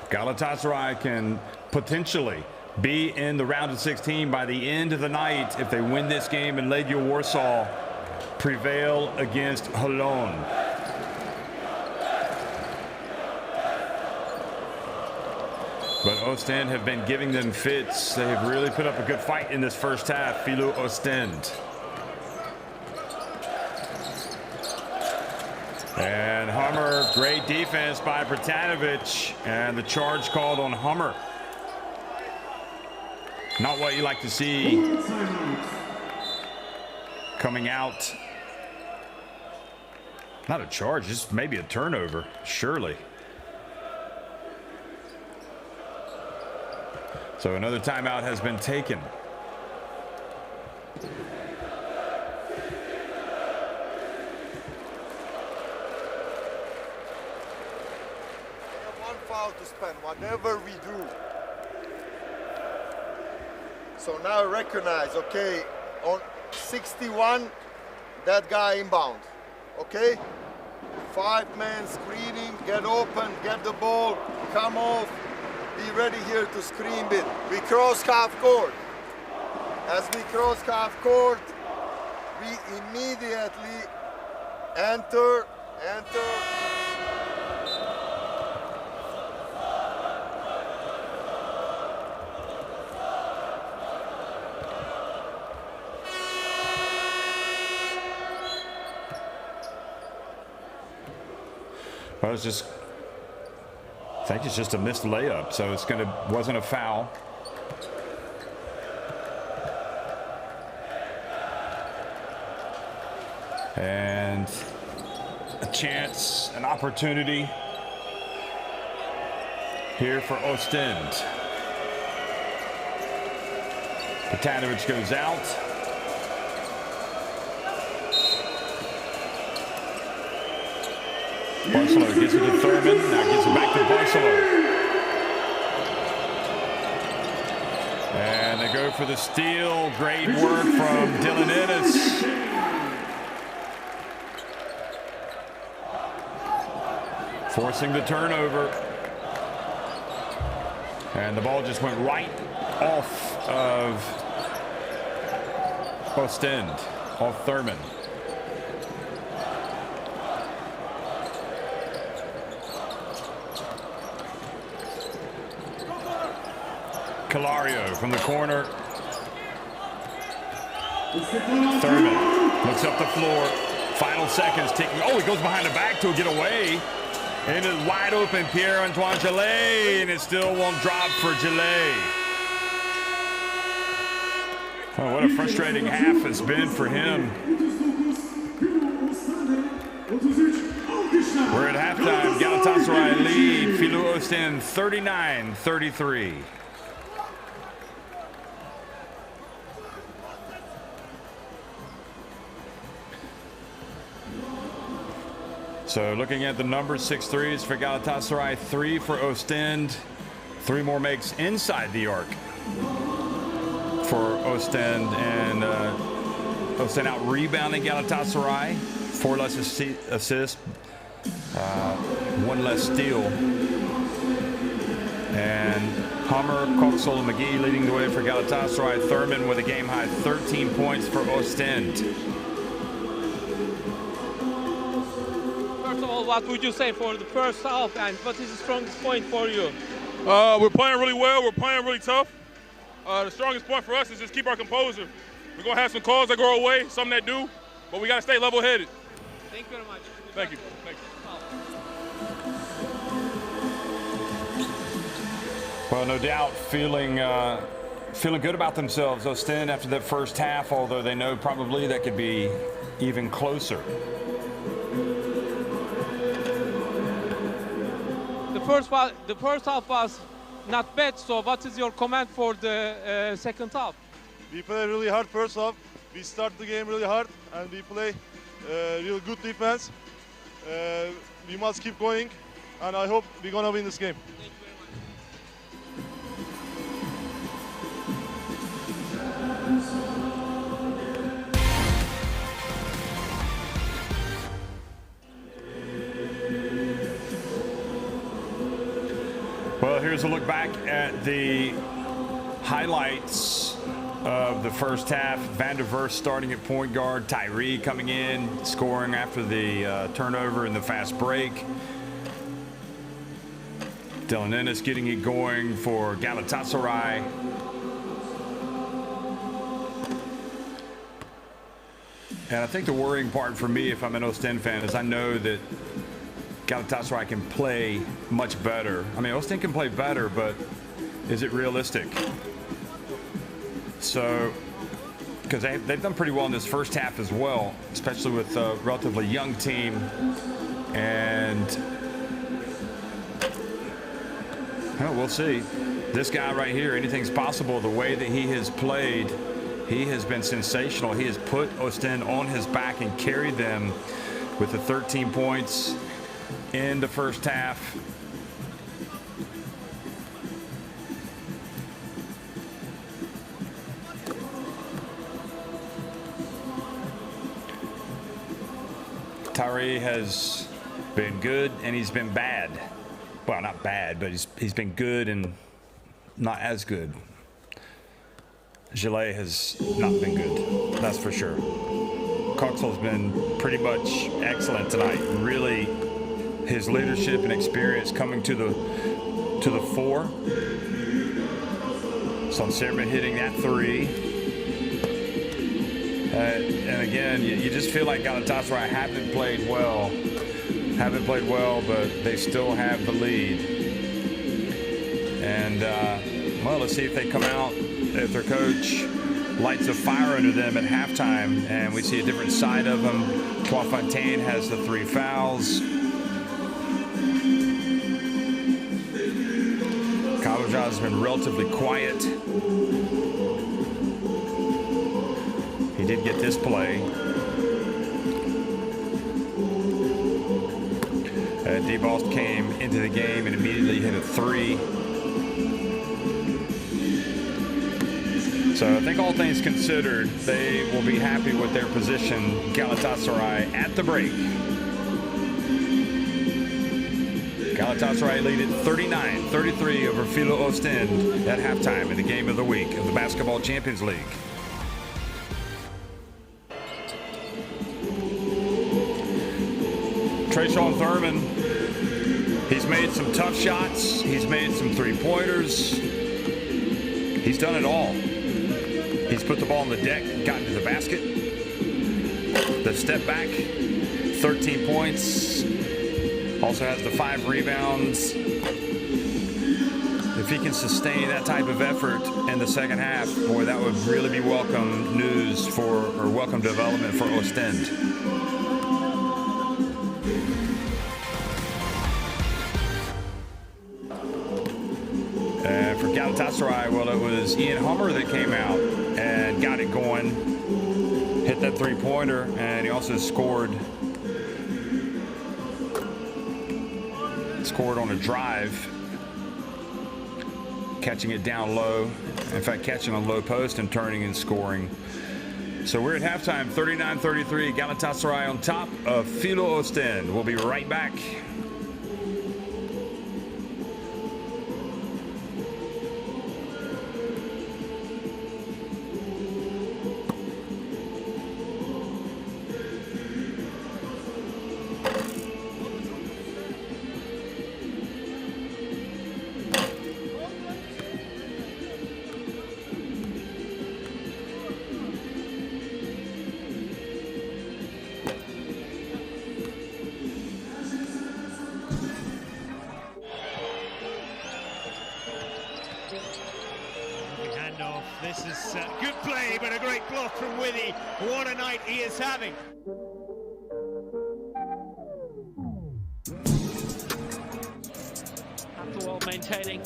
Galatasaray can potentially be in the round of 16 by the end of the night if they win this game and Legia Warsaw prevail against Holon. But Oostende have been giving them fits. They have really put up a good fight in this first half. Filou Oostende. And Hummer, great defense by Bratanovic, and the charge called on Hummer. Not what you like to see coming out. Not a charge, just maybe a turnover, surely. So another timeout has been taken. To spend whatever we do. So now recognize, okay, on 61, that guy inbound, okay? 5-man screening, get open, get the ball, come off, be ready here to screen it. We cross half court. As we cross half court, we immediately enter. Well, it's just, I think it's just a missed layup, so it's wasn't a foul. And a chance, an opportunity here for Oostende. Petanovic goes out. Barcelo gets it to Thurman, now gets it back to Barcelo. And they go for the steal. Great work from Dylan Ennis. Forcing the turnover. And the ball just went right off of Oostende, off Thurman. Calario from the corner. Thurman looks up the floor. Final seconds ticking. Oh, he goes behind the back to get away. And is wide open, Pierre-Antoine Gillet, and it still won't drop for Gillet. Oh, what a frustrating half it's been for him. We're at halftime. Galatasaray lead. Filou Oostende 39-33. So looking at the numbers, 6 threes for Galatasaray, 3 for Oostende. 3 more makes inside the arc for Oostende, and Oostende out rebounding Galatasaray. 4 less assists, 1 less steal. And Hummer, Coxel, and McGee leading the way for Galatasaray. Thurman with a game high 13 points for Oostende. What would you say for the first half, and what is the strongest point for you? We're playing really well. We're playing really tough. The strongest point for us is just keep our composure. We're going to have some calls that go our way, some that do, but we got to stay level-headed. Thank you very much. Thank you. Thank you. Well, no doubt feeling good about themselves, Oostende, after that first half, although they know probably that could be even closer. The first half was not bad, so what is your comment for the second half? We play really hard first half. We start the game really hard and we play real good defense. We must keep going and I hope we're gonna win this game. Thank you very Well, here's a look back at the highlights of the first half. Van der Verst starting at point guard. Tyree coming in, scoring after the turnover in the fast break. Dylan Ennis getting it going for Galatasaray. And I think the worrying part for me, if I'm an Oostende fan, is I know that Galatasaray can play much better. I mean, Oostende can play better, but is it realistic? So, because they've done pretty well in this first half as well, especially with a relatively young team. And well, we'll see. This guy right here, anything's possible. The way that he has played, he has been sensational. He has put Oostende on his back and carried them with the 13 points in the first half. Tyree has been good and he's been bad. Well, not bad, but he's been good and not as good. Gillet has not been good, that's for sure. Coxel's been pretty much excellent tonight. Really, his leadership and experience coming to the fore. Sonserma hitting that three. And again, you just feel like Galatasaray haven't played well, but they still have the lead. And, well, let's see if they come out, if their coach lights a fire under them at halftime, and we see a different side of them. Fontaine has the 3 fouls. Kabaja has been relatively quiet. He did get this play. DeBost came into the game and immediately hit a 3. So I think all things considered, they will be happy with their position. Galatasaray at the break. Galatasaray lead at 39-33 over Filou Oostende at halftime in the game of the week of the Basketball Champions League. Trayshawn Thurman, he's made some tough shots. He's made some three-pointers. He's done it all. He's put the ball on the deck, gotten to the basket. The step back, 13 points. Also has the 5 rebounds. If he can sustain that type of effort in the second half, boy, that would really be welcome news or welcome development for Oostende. For Galatasaray, well, it was Ian Hummer that came out and got it going, hit that three-pointer, and he also scored on a drive, catching it down low. In fact, catching on low post and turning and scoring. So we're at halftime, 39-33, Galatasaray on top of Filou Oostende. We'll be right back. This is a good play, but a great block from Withy. What a night he is having. Afterwell maintaining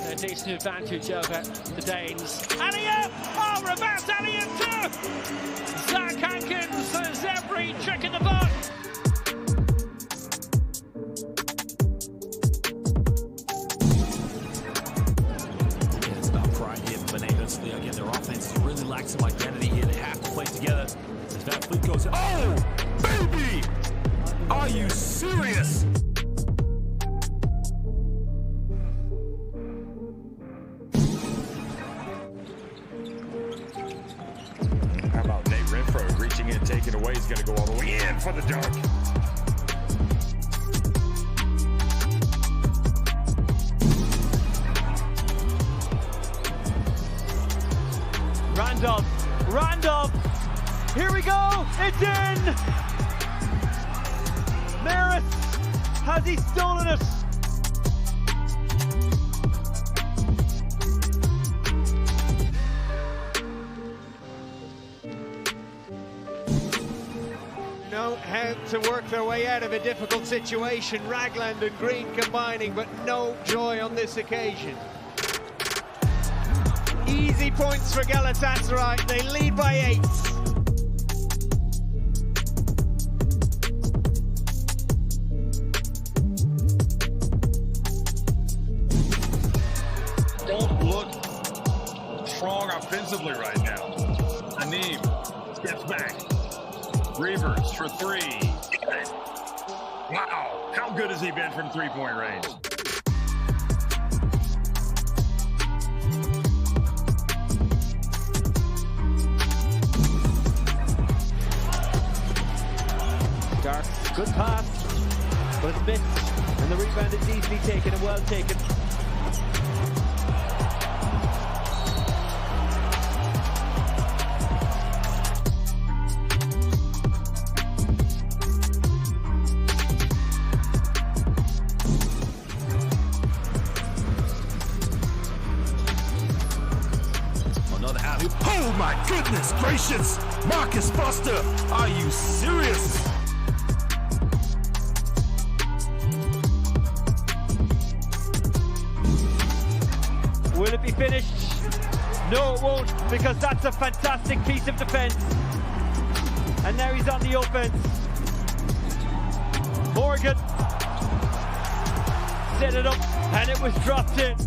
a decent advantage over the Danes. Alley-up! Oh, reverse alley-up too! Zach Hankins has every trick in the book. Again, their offense really lacks some identity here. They have to play together. As Van Fleet goes, oh, baby! Are you serious? How about Nate Renfro reaching in, taking away? He's going to go all the way in for the dunk. Randolph, here we go, it's in! Maris, has he stolen it? Know how to work their way out of a difficult situation, Ragland and Green combining, but no joy on this occasion. Easy points for Galatasaray, they lead by 8. Don't look strong offensively right now. Anim steps back. Reavers for 3. Wow, how good has he been from three-point range? Dark, good pass, but it's missed, and the rebound is easily taken and well taken. Another alley. Oh my goodness gracious! Marcus Foster, are you serious? Will it be finished? No, it won't, because that's a fantastic piece of defence. And now he's on the offense. Morgan set it up, and it was dropped in.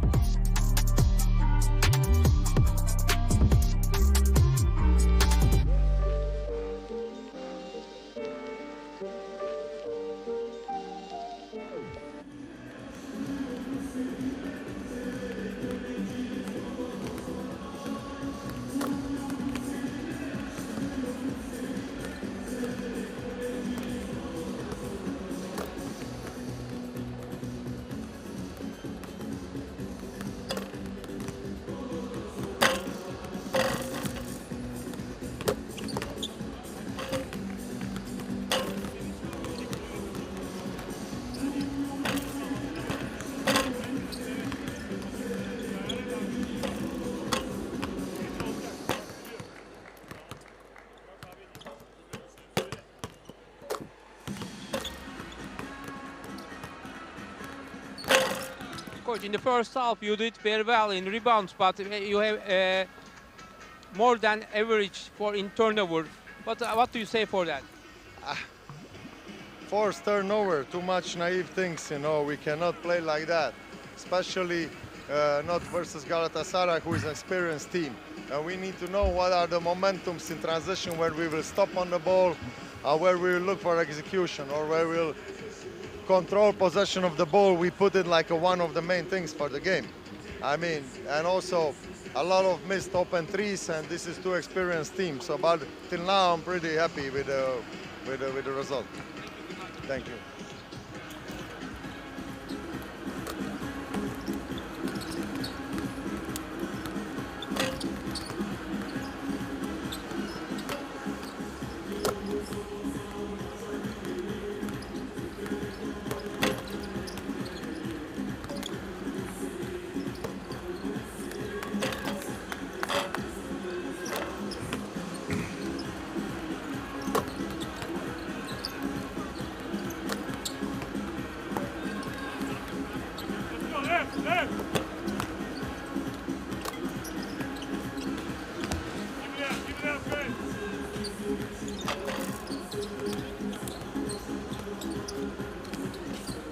Coach, in the first half you did very well in rebounds, but you have more than average in turnover. But what do you say for that? Forced turnover, too much naive things, you know, we cannot play like that. Especially not versus Galatasaray, who is an experienced team. And we need to know what are the momentums in transition where we will stop on the ball, where we will look for execution, or where we'll control possession of the ball. We put it like one of the main things for the game. I mean, and also a lot of missed open threes, and this is two experienced teams. So, but till now, I'm pretty happy with the result. Thank you.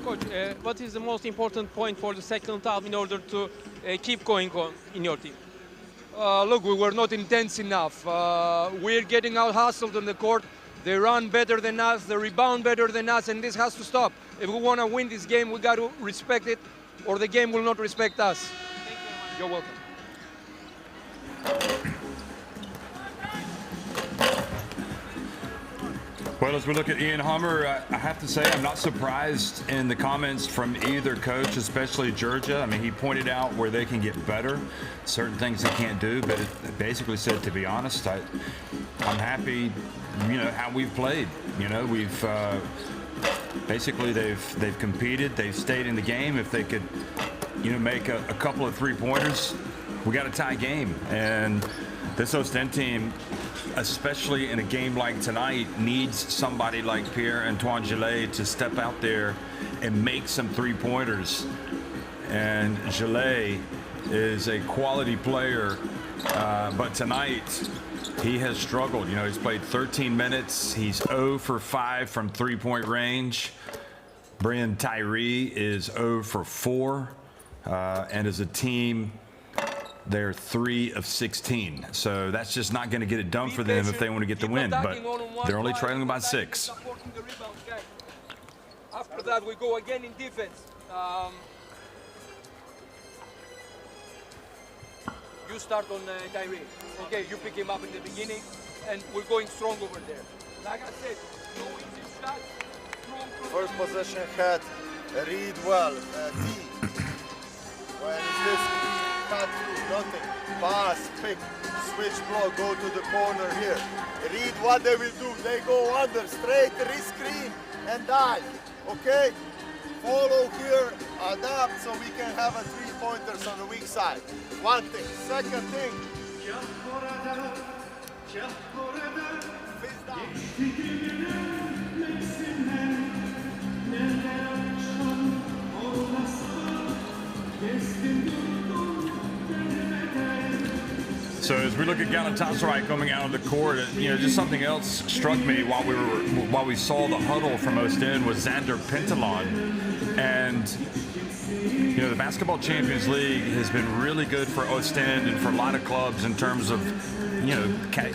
Coach, what is the most important point for the second half in order to keep going on in your team? Look, we were not intense enough. We're getting out hustled on the court. They run better than us, they rebound better than us, and this has to stop. If we want to win this game, we got to respect it, or the game will not respect us. Thank you very much. You're welcome. Well, as we look at Ian Hummer, I have to say I'm not surprised in the comments from either coach, especially Georgia. I mean, he pointed out where they can get better, certain things they can't do, but it basically said, to be honest, I'm happy, you know, how we've played. You know, we've basically they've competed, they've stayed in the game. If they could, you know, make a couple of three-pointers, we got a tie game. And this Oostende team, especially in a game like tonight, needs somebody like Pierre-Antoine Gillet to step out there and make some three-pointers. And Gillet is a quality player, but tonight he has struggled. You know, he's played 13 minutes. He's 0 for 5 from three-point range. Brian Tyree is 0 for 4. And as a team, they're 3 of 16. So that's just not going to get it done for them if they want to get the win. But they're only trailing by 6. After that, we go again in defense. You start on Tyree. Okay, you pick him up in the beginning, and we're going strong over there. Like I said, no easy First possession had read well. D. When is this? Cut through, nothing. Pass, pick, switch block, go to the corner here. Read what they will do. They go under, straight, re-screen, and dive. Okay? Follow here, adapt so we can have a three-pointers on the weak side. One thing. Second thing. Face down. So as we look at Galatasaray coming out on the court, just something else struck me while we saw the huddle from Oostende was Xander Pintelon. And the Basketball Champions League has been really good for Oostende and for a lot of clubs in terms of Kai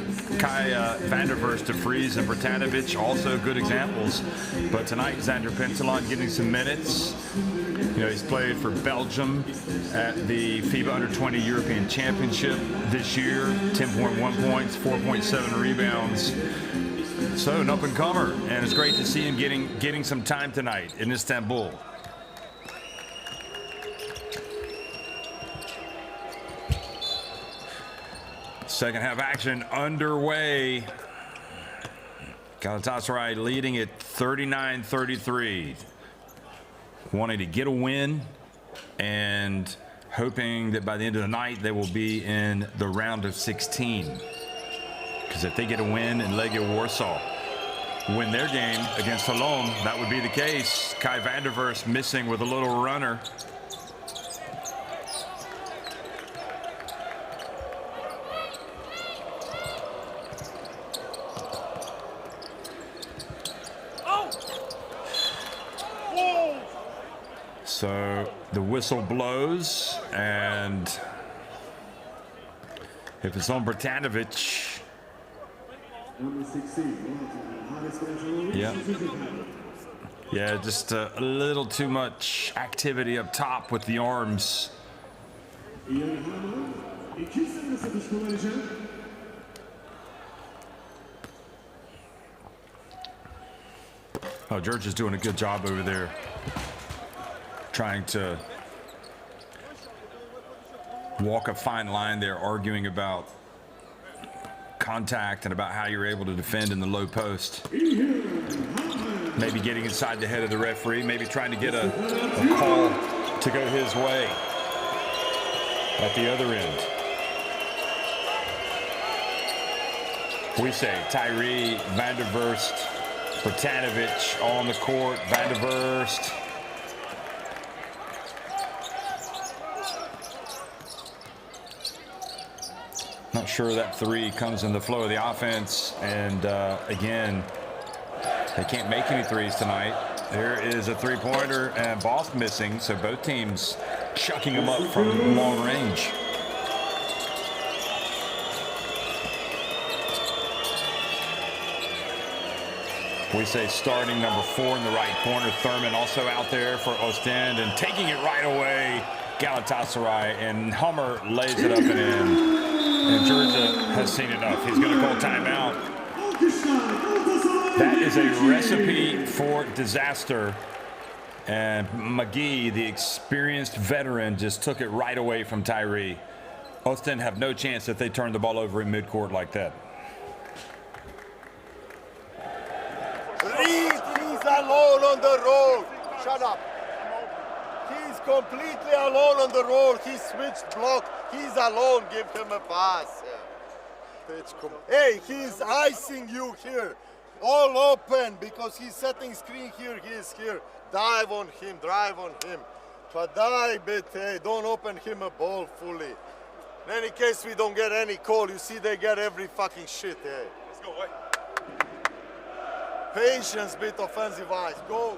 van der Verst, De Vries, and Bratanovic, also good examples. But tonight, Xander Pintelon getting some minutes. He's played for Belgium at the FIBA Under-20 European Championship this year. 10.1 points, 4.7 rebounds. So an up-and-comer, and it's great to see him getting some time tonight in Istanbul. Second half action underway. Galatasaray leading at 39-33. Wanting to get a win and hoping that by the end of the night they will be in the round of 16. Because if they get a win and Legia Warsaw win their game against Holon, that would be the case. Kai van der Verst missing with a little runner. So the whistle blows, and if it's on Bratanovic, yeah, just a little too much activity up top with the arms. Oh, George is doing a good job over there, trying to walk a fine line there, arguing about contact and about how you're able to defend in the low post. Maybe getting inside the head of the referee, maybe trying to get a call to go his way at the other end. We say Tyree, van der Verst, Bratanovic all on the court. Van der Verst. Not sure that three comes in the flow of the offense. And again, they can't make any threes tonight. There is a three-pointer and Boss missing, so both teams chucking them up from long range. We say starting number 4 in the right corner. Thurman also out there for Oostende and taking it right away. Galatasaray, and Hummer lays it up and in. And Georgia has seen enough. He's going to call timeout. That is a recipe for disaster. And McGee, the experienced veteran, just took it right away from Tyree. Oostende have no chance if they turn the ball over in midcourt like that. He's alone on the road. Shut up. He's completely alone on the road. He switched block. He's alone. Give him a pass. Hey, he's icing you here. All open because he's setting screen here. He is here. Dive on him. Drive on him. But dive, but hey, don't open him a ball fully. In any case, we don't get any call. You see, they get every fucking shit. Hey. Let's go away. Patience, bit offensive eyes. Go.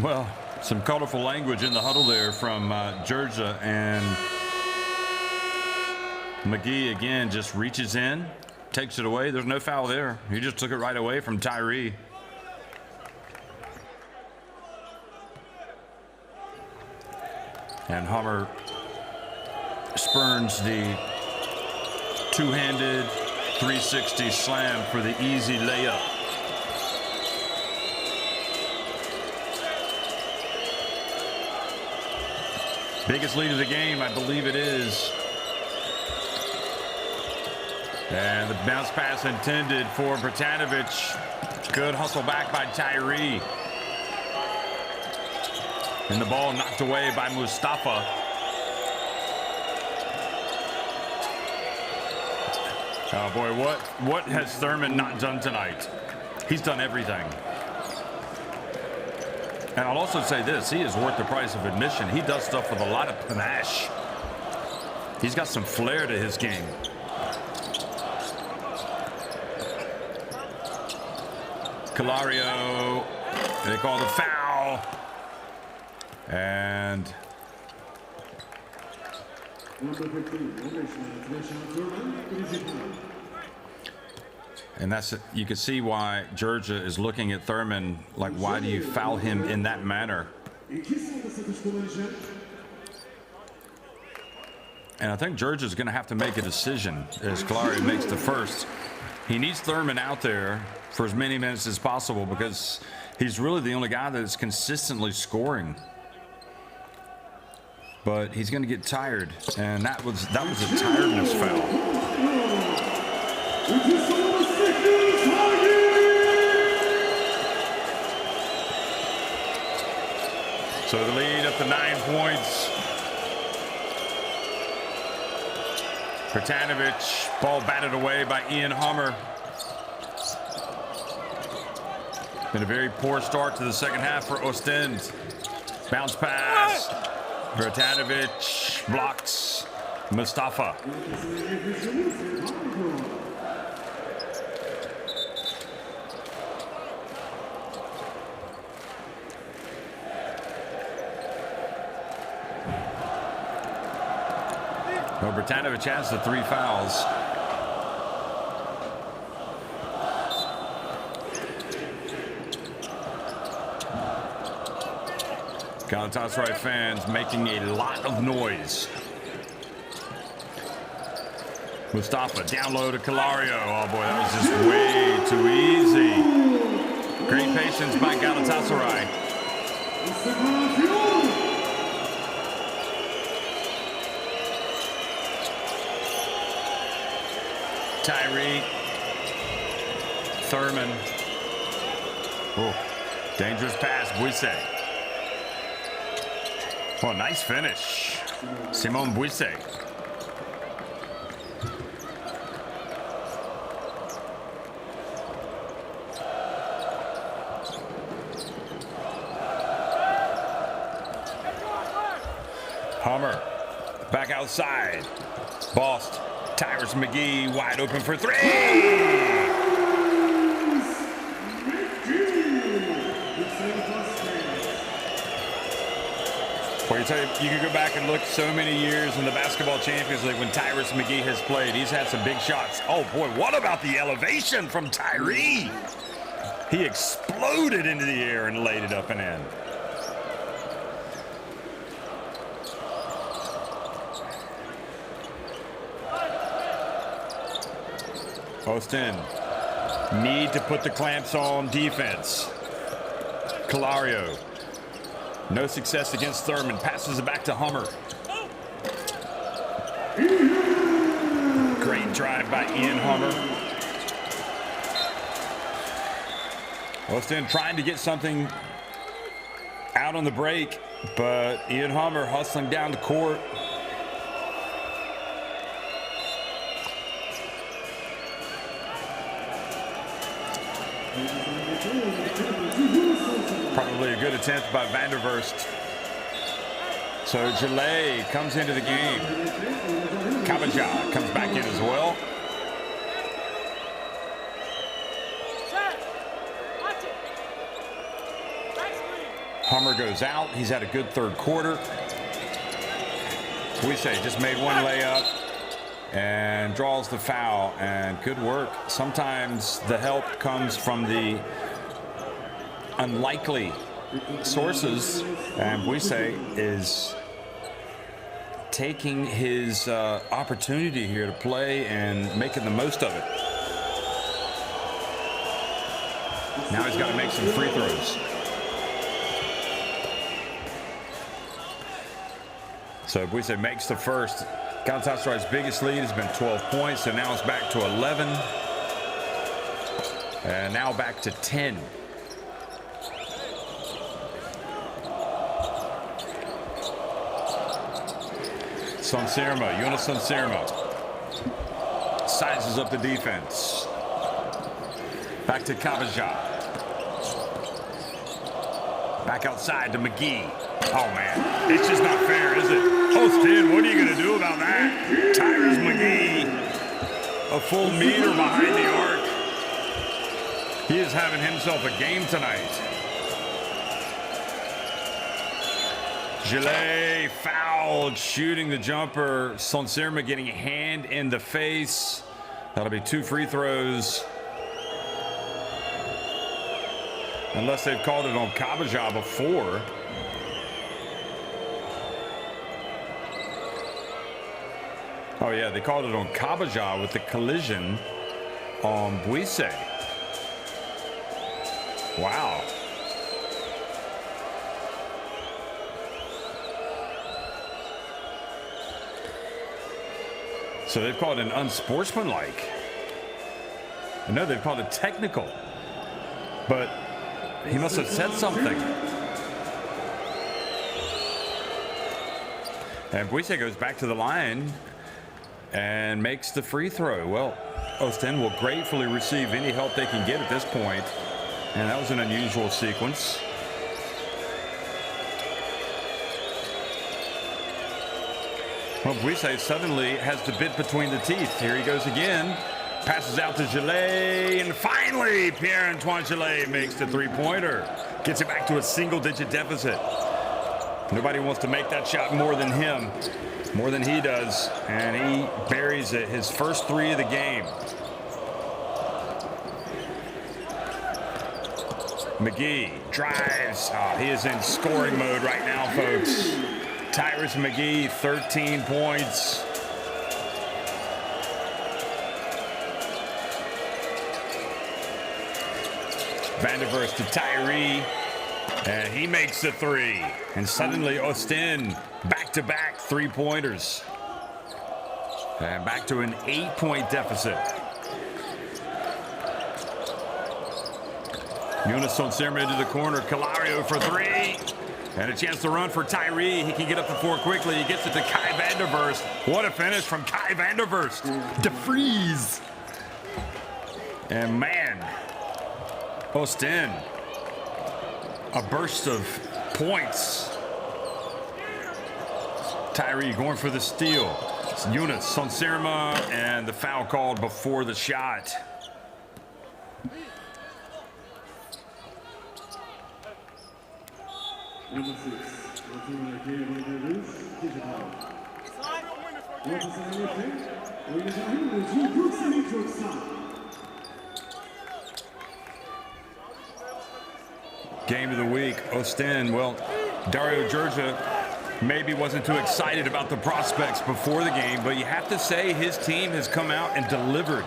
Well, some colorful language in the huddle there from Georgia, and McGee again just reaches in, takes it away. There's no foul there. He just took it right away from Tyree. And Hummer spurns the Two-handed 360 slam for the easy layup. Biggest lead of the game, I believe it is. And the bounce pass intended for Bratanovic. Good hustle back by Tyree. And the ball knocked away by Mustafa. Oh boy, what has Thurman not done tonight? He's done everything. And I'll also say this, he is worth the price of admission. He does stuff with a lot of panache. He's got some flair to his game. Calario, they call the foul. And that's it. You can see why Georgia is looking at Thurman like, why do you foul him in that manner? And I think Georgia's going to have to make a decision as Calario makes the first. He needs Thurman out there for as many minutes as possible because he's really the only guy that's consistently scoring. But he's going to get tired, and that was a tiredness foul. So the lead up to 9 points. Bratanovic, ball batted away by Ian Hummer. Been a very poor start to the second half for Oostende. Bounce pass. Bratanovic blocks Mustafa. Well, Bratanovic has the 3 fouls. Galatasaray fans making a lot of noise. Mustafa down low to Calario. Oh boy, that was just way too easy. Great patience by Galatasaray. Tyree. Thurman. Oh, dangerous pass, Buisse. Oh, nice finish. Simon Buisse. Hummer back outside. Bost. Tyrus McGee wide open for 3. Well, you can go back and look so many years in the Basketball Champions League when Tyrus McGee has played. He's had some big shots. Oh, boy, what about the elevation from Tyree? He exploded into the air and laid it up and in. Oostende need to put the clamps on defense. Calario. No success against Thurman. Passes it back to Hummer. Great drive by Ian Hummer. Oostende trying to get something out on the break, but Ian Hummer hustling down the court. Probably a good attempt by Vanderverst. So Gillet comes into the game. Kabaja comes back in as well. Hummer goes out. He's had a good third quarter. Buisse just made one layup and draws the foul, and good work. Sometimes the help comes from the unlikely sources, and Buisse is taking his opportunity here to play and making the most of it. Now he's got to make some free throws. So Buise makes the first. Galatasaray's biggest lead has been 12 points, so now it's back to 11. And now back to 10. Sonsirma, Jonas Sonsirma sizes up the defense. Back to Kabaja. Back outside to McGee. Oh, man. It's just not fair, is it? Oostende, what are you going to do about that? Tyrus McGee, a full meter behind the arc. He is having himself a game tonight. Gillet fouled, shooting the jumper. Sonsirma getting a hand in the face. That'll be 2 free throws. Unless they've called it on Kabaja before. Oh, yeah, they called it on Kabaja with the collision on Buise. Wow. So they've called it unsportsmanlike. No, they've called it technical. But he must have said something. And Buise goes back to the line and makes the free throw. Well, Oostende will gratefully receive any help they can get at this point. And that was an unusual sequence. Well, Buise suddenly has the bit between the teeth. Here he goes again. Passes out to Gillet, and finally, Pierre-Antoine Gillet makes the three-pointer. Gets it back to a single-digit deficit. Nobody wants to make that shot more than him, more than he does, and he buries it, his first 3 of the game. McGee drives. Oh, he is in scoring mode right now, folks. Tyrus McGee, 13 points. Vanderverst to Tyree, and he makes the 3. And suddenly Oostende back-to-back 3-pointers. And back to an 8-point deficit. Jonas Sonsirma into the corner. Calario for 3. And a chance to run for Tyree. He can get up the floor quickly. He gets it to Kai Vanderverst. What a finish from Kai Vanderverst. De Vries. And man, Oostende, a burst of points. Tyree going for the steal. It's Jonas Sonsirma, and the foul called before the shot. Game of the week, Oostende. Well, Dario Georgia maybe wasn't too excited about the prospects before the game, but you have to say his team has come out and delivered.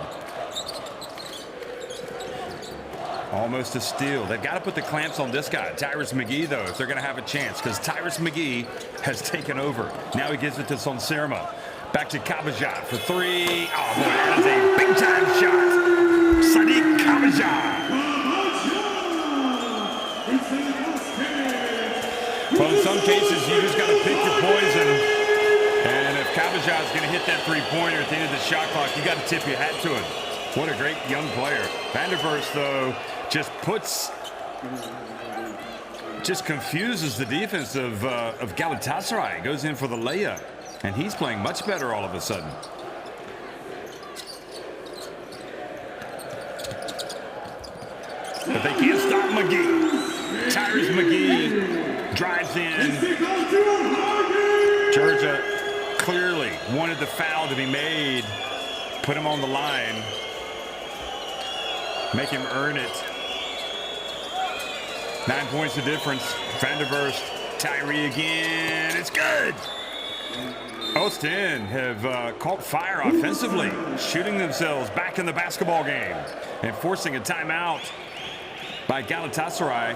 Almost a steal. They've got to put the clamps on this guy, Tyrus McGee, though, if they're going to have a chance, because Tyrus McGee has taken over. Now he gives it to Sonsirma. Back to Kabaja for 3. Oh, boy, that is a big-time shot. Sadiq Kabaja. Well, in some cases, you just got to pick your poison. And if Kabaja is going to hit that 3-pointer at the end of the shot clock, you got to tip your hat to him. What a great young player. Vanderverst, though, just confuses the defense of Galatasaray. Goes in for the layup, and he's playing much better all of a sudden. But they can't stop McGee. Tyrus McGee drives in. Georgia clearly wanted the foul to be made. Put him on the line. Make him earn it. 9 points the difference. Vanderverst, Tyree again. It's good. Oostende have caught fire offensively, shooting themselves back in the basketball game and forcing a timeout by Galatasaray.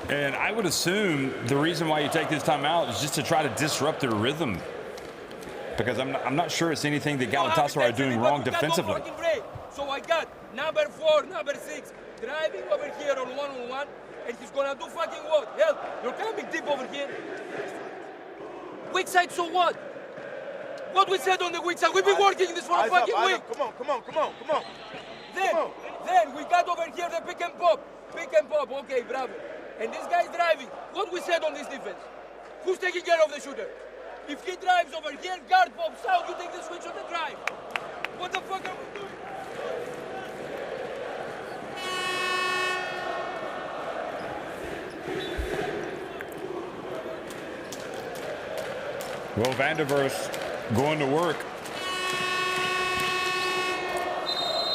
And I would assume the reason why you take this timeout is just to try to disrupt their rhythm, because I'm not sure it's anything that Galatasaray are doing wrong defensively. So I got number 4, number 6 driving over here on one-on-one, and he's gonna do fucking what? Help! You're coming deep over here. Weak side, so what? What we said on the weak side? We've been working this for a fucking week. Come on. Then we got over here the pick and pop. Okay, bravo. And this guy's driving. What we said on this defense? Who's taking care of the shooter? If he drives over here, guard pops out, you take the switch on the drive. What the fuck are we doing? Well, Vanderverst going to work.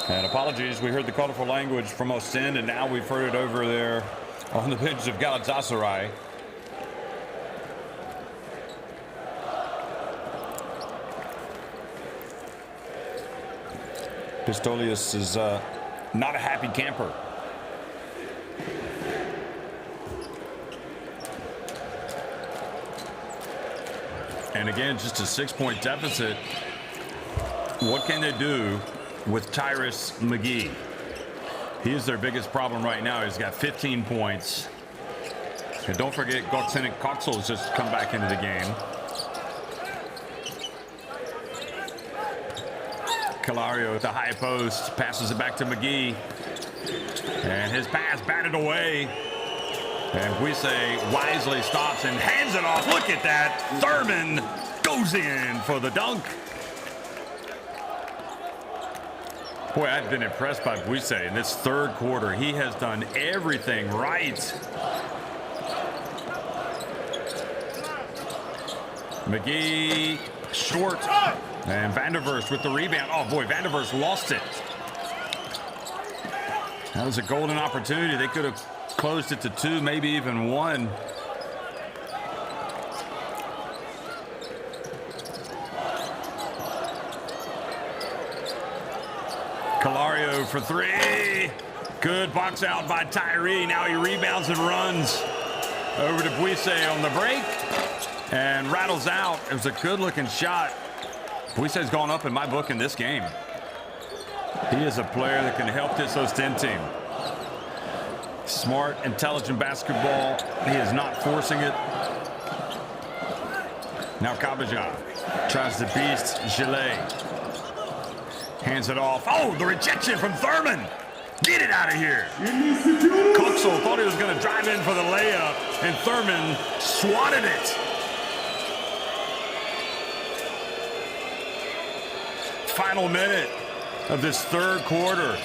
And apologies, we heard the colorful language from Oostende, and now we've heard it over there on the bench of Galatasaray. Pistolius is not a happy camper. And again, just a 6-point deficit. What can they do with Tyrus McGee? He is their biggest problem right now. He's got 15 points. And don't forget, Gottsenik Coxel has just come back into the game. Calario at the high post, passes it back to McGee. And his pass batted away. And Buisse wisely stops and hands it off. Look at that. Thurman goes in for the dunk. Boy, I've been impressed by Buisse in this third quarter. He has done everything right. McGee short. And Vanderverst with the rebound. Oh, boy, Vanderverst lost it. That was a golden opportunity. They could have closed it to 2, maybe even 1. Calario for 3. Good box out by Tyree. Now he rebounds and runs over to Buisse on the break and rattles out. It was a good-looking shot. Buisse's gone up in my book in this game. He is a player that can help this Oostende team. Smart, intelligent basketball. He is not forcing it. Now Kabaja tries to beast Gillet. Hands it off. Oh, the rejection from Thurman. Get it out of here. Coxel thought he was going to drive in for the layup, and Thurman swatted it. Final minute of this third quarter.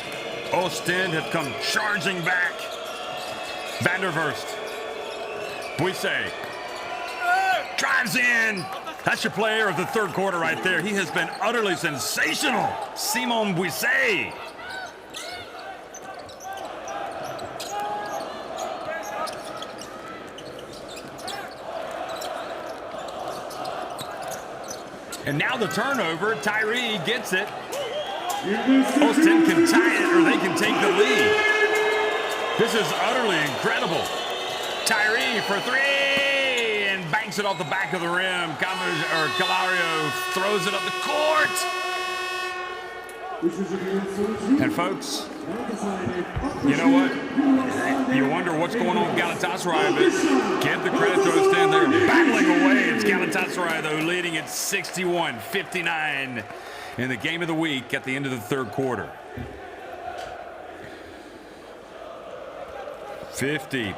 Oostende have come charging back. Vanderverst. Buisse drives in. That's your player of the third quarter right there. He has been utterly sensational. Simon Buisse. And now the turnover. Tyree gets it. Oostende can tie it, or they can take the lead. This is utterly incredible. Tyree for 3 and banks it off the back of the rim. Calario throws it up the court. And folks, you know what? You wonder what's going on with Galatasaray, but give the credit to Oostende. They're battling away. It's Galatasaray, though, leading at 61-59 in the game of the week at the end of the third quarter. 50%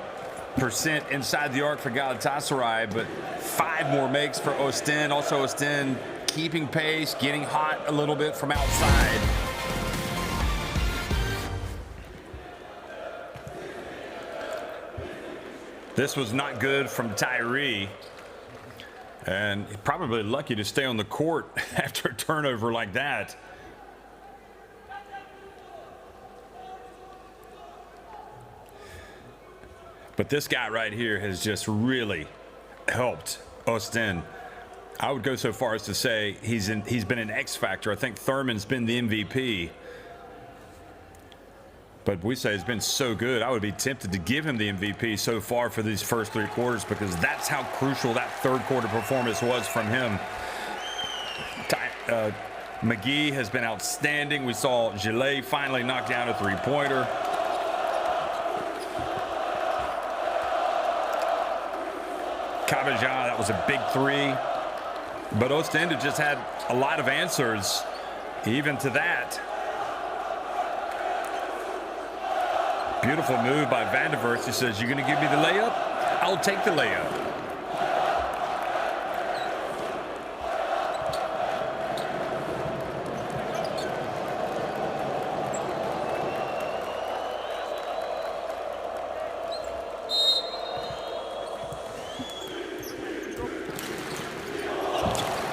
inside the arc for Galatasaray, but 5 more makes for Oostende. Also, Oostende keeping pace, getting hot a little bit from outside. This was not good from Tyree. And probably lucky to stay on the court after a turnover like that. But this guy right here has just really helped Oostende. I would go so far as to say he's been an X factor. I think Thurman's been the MVP. But Buise has been so good, I would be tempted to give him the MVP so far for these first 3 quarters, because that's how crucial that third quarter performance was from him. McGee has been outstanding. We saw Gillet finally knock down a 3-pointer. Kabaja, that was a big 3. But Oostende just had a lot of answers, even to that. Beautiful move by Vanderverst. He says, "You're going to give me the layup? I'll take the layup."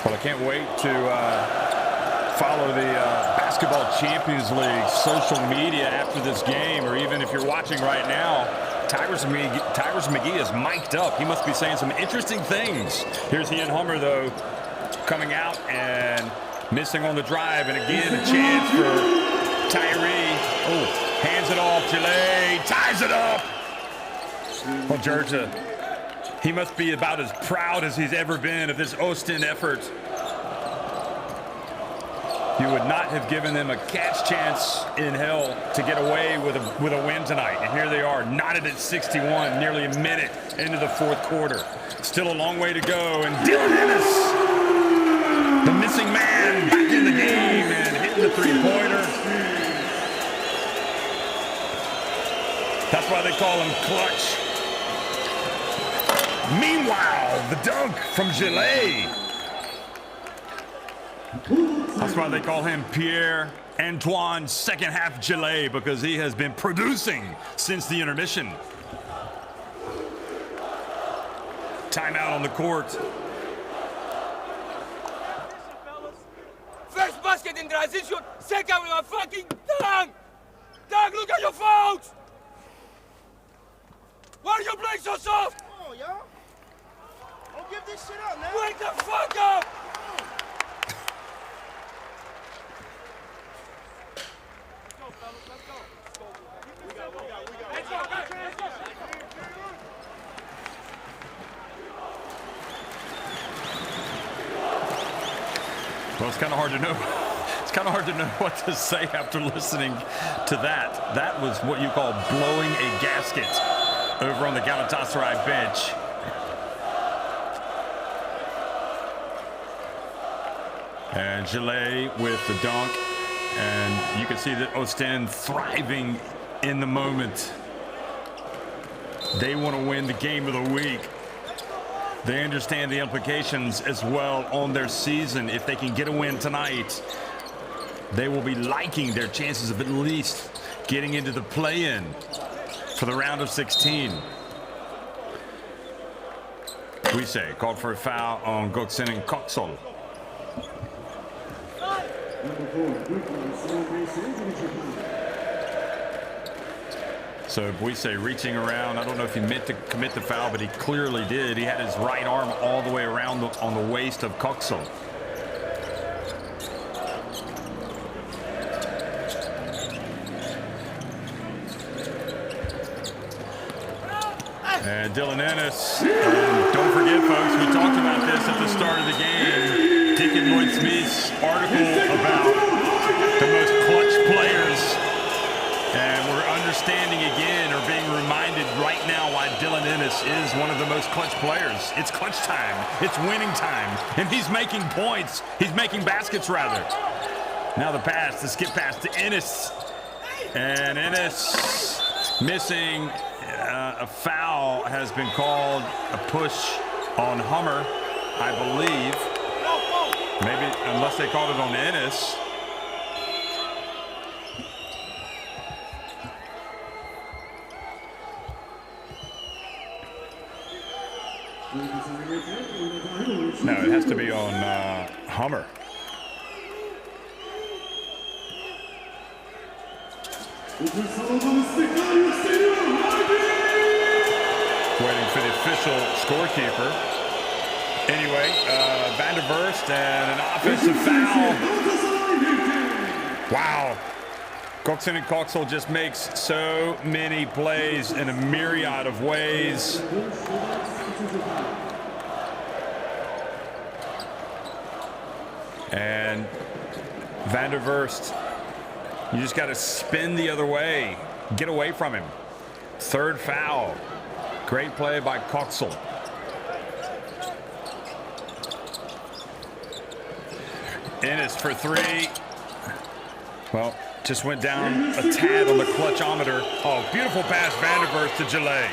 Well, I can't wait to follow the Basketball Champions League social media after this game, or even if you're watching right now, Tyrese McGee is mic'd up. He must be saying some interesting things. Here's Ian Hummer, though, coming out and missing on the drive. And again, a chance for Tyree. Oh, hands it off. Gillet ties it up. Well, Georgia, he must be about as proud as he's ever been of this Oostende effort. You would not have given them a catch chance in hell to get away with a win tonight. And here they are, knotted at 61, nearly a minute into the fourth quarter. Still a long way to go. And Dylan Ennis, the missing man, back in the game and hitting the 3-pointer. That's why they call him clutch. Meanwhile, the dunk from Gillet. That's why they call him Pierre-Antoine second half Gillet, because he has been producing since the intermission. Timeout on the court. First basket in transition, second with a fucking dunk! Dunk, look at your fouls! Why are you playing so soft? Come on, y'all. Don't give this shit up, man. Wake the fuck up! Well, it's kind of hard to know. It's kind of hard to know what to say after listening to that. That was what you call blowing a gasket over on the Galatasaray bench. And Gillet with the dunk. And you can see that Oostende thriving in the moment. They want to win the game of the week. They understand the implications as well on their season. If they can get a win tonight, they will be liking their chances of at least getting into the play-in for the round of 16. Buise called for a foul on Göksen and Koksol. So Buise reaching around. I don't know if he meant to commit the foul, but he clearly did. He had his right arm all the way around on the waist of Koksol. And Dylan Ennis. And don't forget, folks, we talked about this at the start of the game. Dick and Lloyd Smith's article about the most clutch players. And we're understanding again, or being reminded right now, why Dylan Ennis is one of the most clutch players. It's clutch time. It's winning time. And he's making points. He's making baskets, rather. Now the pass, the skip pass to Ennis. And Ennis missing. A foul has been called, a push on Hummer, I believe. Maybe, unless they called it on Ennis. No, it has to be on Hummer. Waiting for the official scorekeeper. Anyway, Van der Verst and an offensive foul. Wow. Coxon and Coxel just makes so many plays in a myriad of ways. And Van der Verst, you just got to spin the other way. Get away from him. Third foul. Great play by Coxel. Ennis for three. Well, just went down a tad on the clutchometer. Oh, beautiful pass, Van der Verst to Gillet.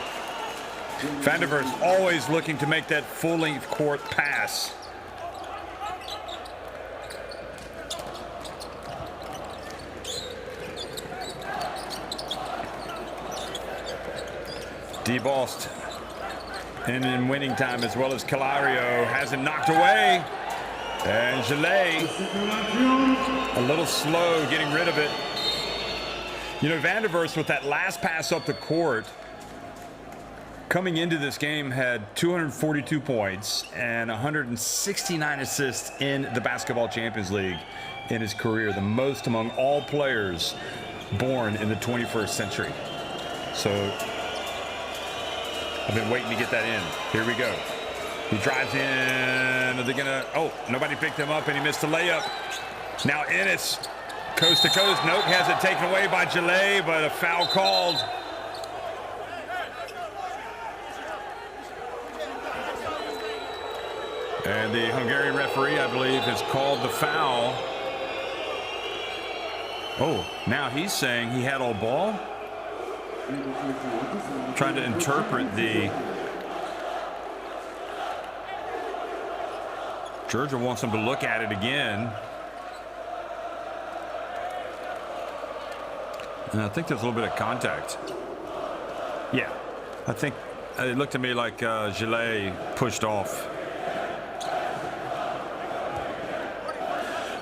Van der Verst always looking to make that full-length court pass. DeBost in winning time, as well as Calario, has it knocked away. And Gillet a little slow getting rid of it. You know, Van der Verst with that last pass up the court, coming into this game had 242 points and 169 assists in the Basketball Champions League in his career, the most among all players born in the 21st century. So I've been waiting to get that in. Here we go. He drives in. Are they gonna? Oh, nobody picked him up, and he missed the layup. Now Ennis, coast to coast. Nope, has it taken away by Gillet, but a foul called. And the Hungarian referee, I believe, has called the foul. Oh, now he's saying he had all ball. Trying to interpret the... Georgia wants him to look at it again. And I think there's a little bit of contact. Yeah, I think it looked to me like Gillet pushed off.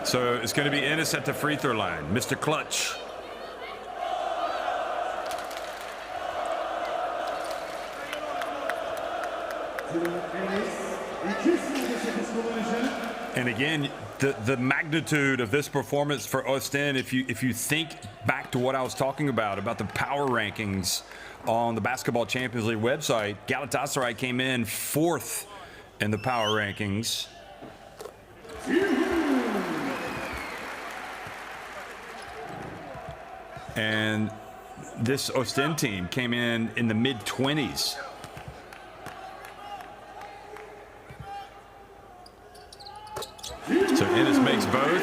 So it's going to be Ennis at the free throw line. Mr. Clutch. And again, the magnitude of this performance for Oostende, if you think back to what I was talking about the power rankings on the Basketball Champions League website, Galatasaray came in 4th in the power rankings. And this Oostende team came in the mid-20s. So Ennis makes both.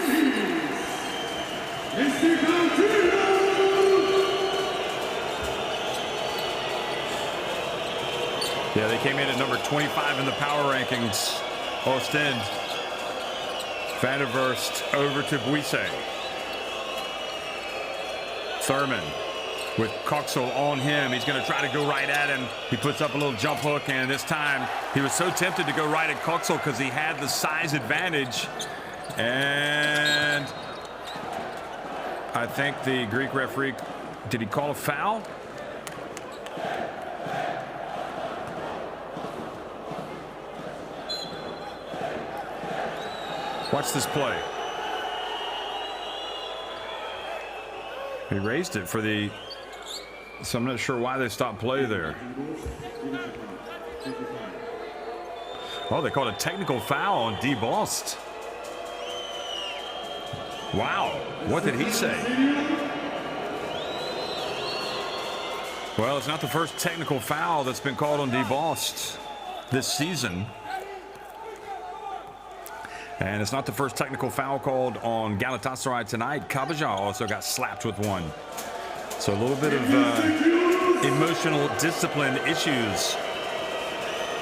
Yeah, they came in at number 25 in the power rankings. Oostende. Van der Verst over to Buisse. Thurman with Coxel on him. He's going to try to go right at him. He puts up a little jump hook, and this time he was so tempted to go right at Coxel because he had the size advantage. And I think the Greek referee, did he call a foul? Watch this play. He raised it for the, so I'm not sure why they stopped play there. Oh, they called a technical foul on DeBost. Wow, what did he say? Well, it's not the first technical foul that's been called on DeBost this season. And it's not the first technical foul called on Galatasaray tonight. Kabaja also got slapped with one. So a little bit of emotional discipline issues.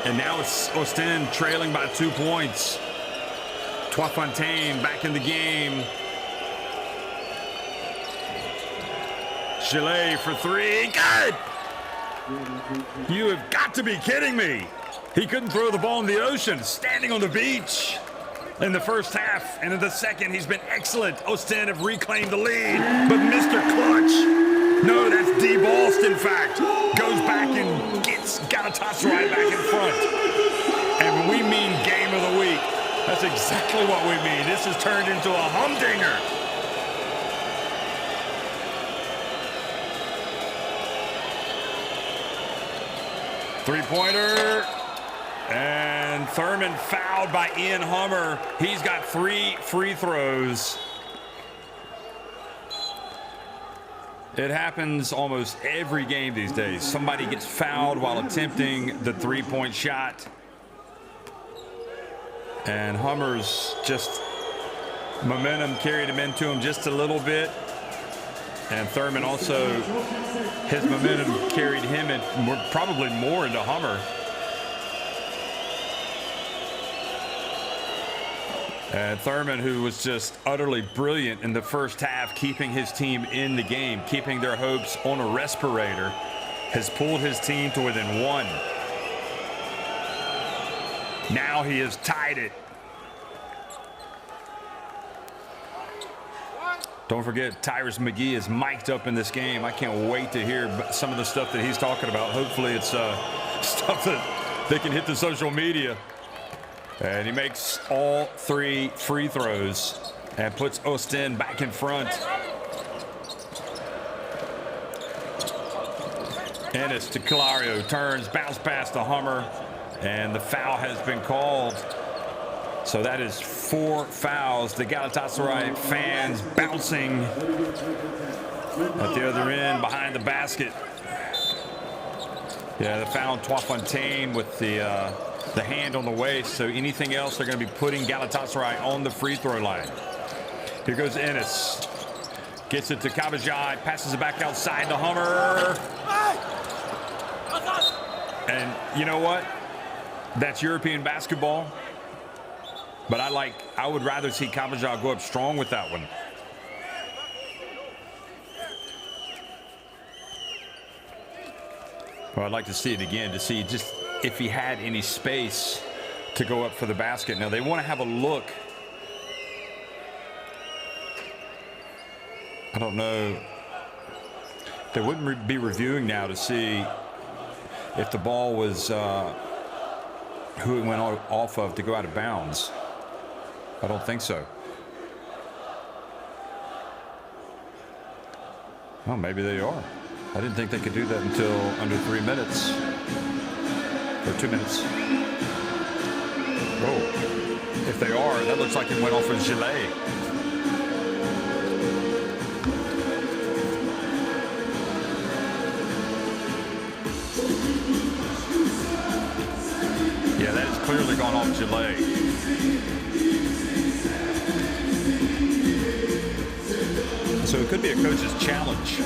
And now it's Oostende trailing by 2 points. Twafontaine back in the game. Gillet for three. Good! You have got to be kidding me. He couldn't throw the ball in the ocean, standing on the beach in the first half. And in the second, he's been excellent. Oostende have reclaimed the lead. But Mr. Clutch, no, that's DeBost, in fact, goes back and gets Galatasaray back in front. And when we mean game That's exactly what we mean. This has turned into a humdinger. Three-pointer. And Thurman fouled by Ian Hummer. He's got 3 free throws. It happens almost every game these days. Somebody gets fouled while attempting the three-point shot. And Hummer's just momentum carried him into him just a little bit. And Thurman also, his momentum carried him in probably more into Hummer. And Thurman, who was just utterly brilliant in the first half, keeping his team in the game, keeping their hopes on a respirator, has pulled his team to within 1. Now he has tied it. Don't forget, Tyrus McGee is mic'd up in this game. I can't wait to hear some of the stuff that he's talking about. Hopefully it's stuff that they can hit the social media. And he makes all 3 free throws and puts Oostende back in front. Ennis to Calario, turns, bounce pass to Hummer, and the foul has been called. So that is 4 fouls. The Galatasaray fans bouncing at the other end behind the basket. Yeah, the foul on Twafontaine with the hand on the waist. So anything else, they're going to be putting Galatasaray on the free throw line. Here goes Ennis. Gets it to Kabajai, passes it back outside to Hummer. And you know what? That's European basketball. But I would rather see Kabajai go up strong with that one. Well, I'd like to see it again to see just if he had any space to go up for the basket. Now they want to have a look. I don't know. They wouldn't be reviewing now to see if the ball was who it went off of to go out of bounds. I don't think so. Well, maybe they are. I didn't think they could do that until under 3 minutes. Or 2 minutes. Oh, if they are, that looks like it went off with Gillet. Yeah, that has clearly gone off Gillet. So it could be a coach's challenge.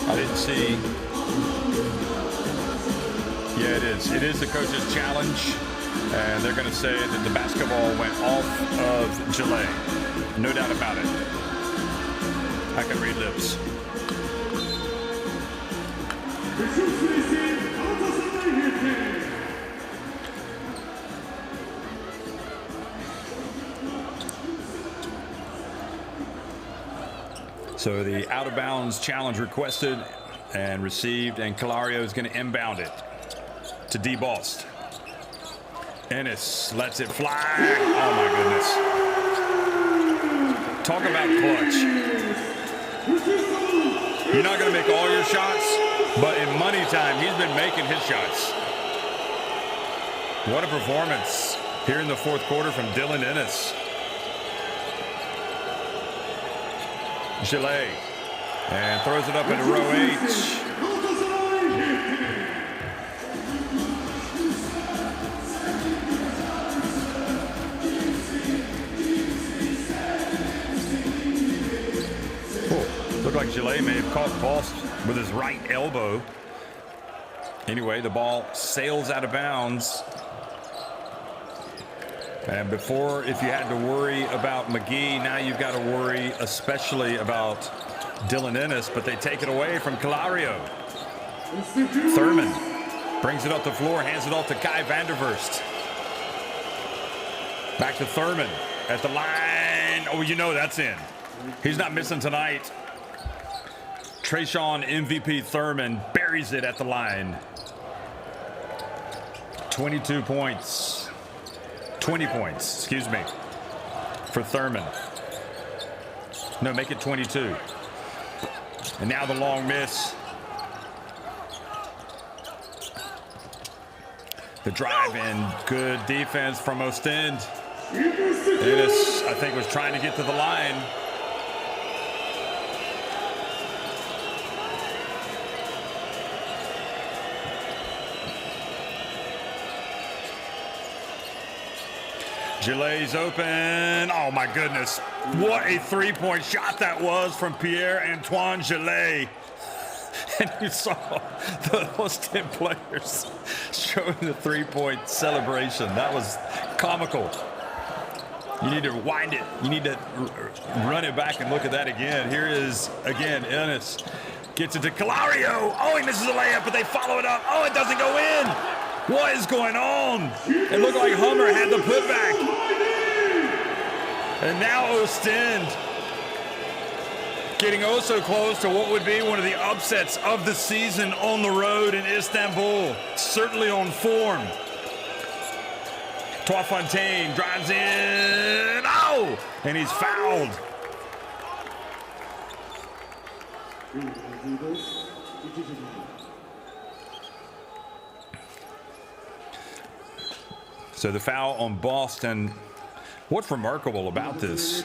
I didn't see. Yeah, it is. It is the coach's challenge. And they're going to say that the basketball went off of Gillet. No doubt about it. I can read lips. So the out-of-bounds challenge requested and received, and Calario is going to inbound it to DeBost. Ennis lets it fly. Oh, my goodness. Talk about clutch. You're not going to make all your shots, but in money time, he's been making his shots. What a performance here in the fourth quarter from Dylan Ennis. Gillet, and throws it up into row H. Looked like Gillet may have caught the ball with his right elbow. Anyway, the ball sails out of bounds. And before, if you had to worry about McGee, now you've got to worry especially about Dylan Ennis, but they take it away from Calario. Thurman brings it up the floor, hands it off to Kai Vanderverst. Back to Thurman at the line. Oh, you know that's in. He's not missing tonight. Trayshawn MVP Thurman buries it at the line. 22 points. 20 points, excuse me, for Thurman. No, make it 22. And now the long miss. The drive in, good defense from Oostende. Dennis, I think, was trying to get to the line. Gillet's open. Oh my goodness. What a three-point shot that was from Pierre-Antoine Gillet. And you saw the Oostende players showing the three-point celebration. That was comical. You need to rewind it. You need to run it back and look at that again. Here is, again, Ennis gets it to Calario. Oh, he misses a layup, but they follow it up. Oh, it doesn't go in. What is going on? It looked like Hummer had the putback. And now Oostende getting oh so close to what would be one of the upsets of the season on the road in Istanbul. Certainly on form. Fontaine drives in. Oh! And he's fouled. So the foul on Boston. What's remarkable about this?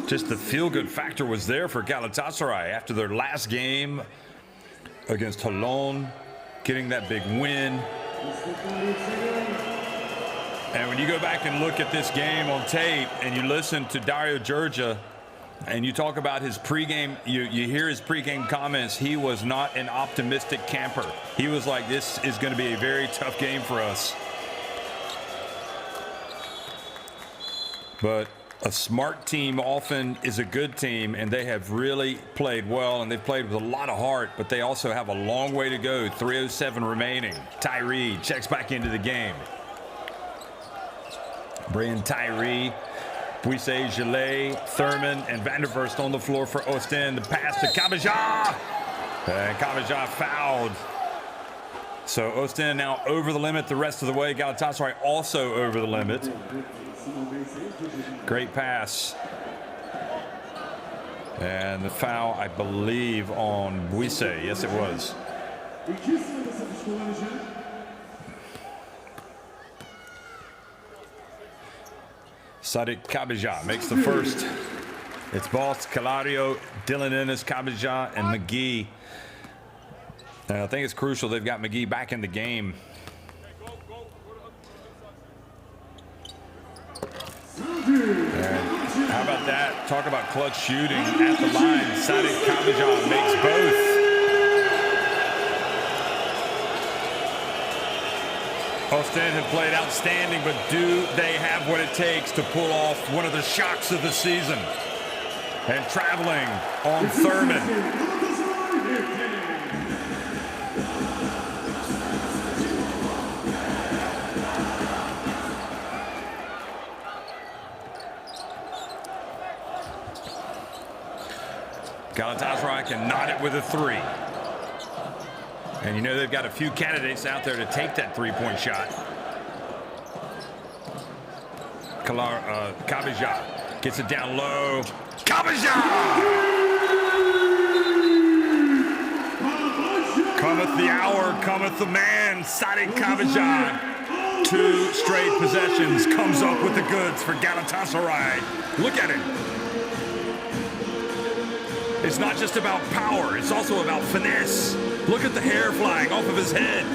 Just the feel-good factor was there for Galatasaray after their last game against Holon, getting that big win. And when you go back and look at this game on tape and you listen to Dario Georgia and you talk about his pregame, you hear his pregame comments, he was not an optimistic camper. He was like, this is going to be a very tough game for us. But a smart team often is a good team, and they have really played well, and they've played with a lot of heart, but they also have a long way to go. 3:07 remaining. Tyree checks back into the game. Brian Tyree, Buisse, Gillet, Thurman, and Vanderverst on the floor for Oostende. The pass to Kabajah. And Kabajah fouled. So Oostende now over the limit the rest of the way. Galatasaray also over the limit. Great pass. And the foul, I believe, on Buisse. Yes, it was. Sadiq Kabajah makes the first. It's Boss, Calario, Dylan Ennis, Kabajah, and McGee. And I think it's crucial they've got McGee back in the game. And how about that? Talk about clutch shooting at the line. Sadiq Kabajah makes both. Oostende have played outstanding, but do they have what it takes to pull off one of the shocks of the season? And traveling on Thurman. Galatasaray can knot it with a three. And you know they've got a few candidates out there to take that three-point shot. Kabajah gets it down low. Kabajah! Cometh the hour, cometh the man. Sadiq Kabajah. 2 straight possessions, comes up with the goods for Galatasaray. Look at him. It's not just about power, it's also about finesse. Look at the hair flying off of his head.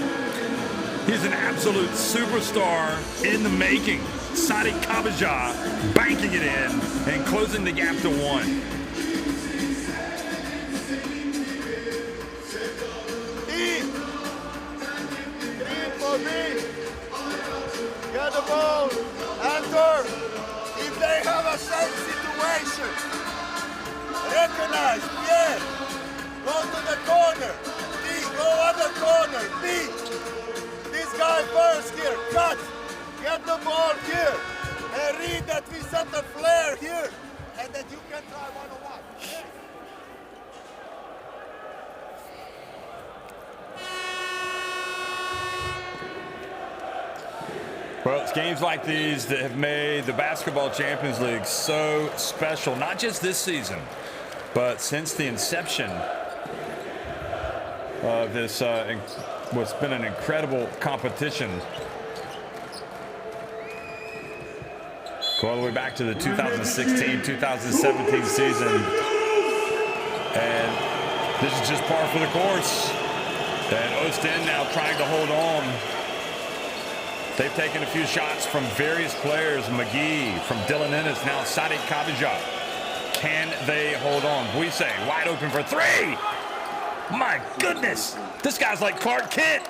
He's an absolute superstar in the making. Sadiq Kabajah banking it in and closing the gap to 1. Get the ball, enter. If they have a same situation, recognize, yeah. Go to the corner. B, go other corner. B. This guy first here. Cut. Get the ball here. And read that we set a flare here. And that you can try 1-on-1. Yeah. Well, it's games like these that have made the Basketball Champions League so special, not just this season, but since the inception of this, what's been an incredible competition. Go all the way back to the 2016-2017 season. And this is just par for the course. And Oostende now trying to hold on. They've taken a few shots from various players. McGee from Dylan Ennis, now Sadiq Kabijat. Can they hold on? Buise wide open for three. My goodness, this guy's like Clark Kent.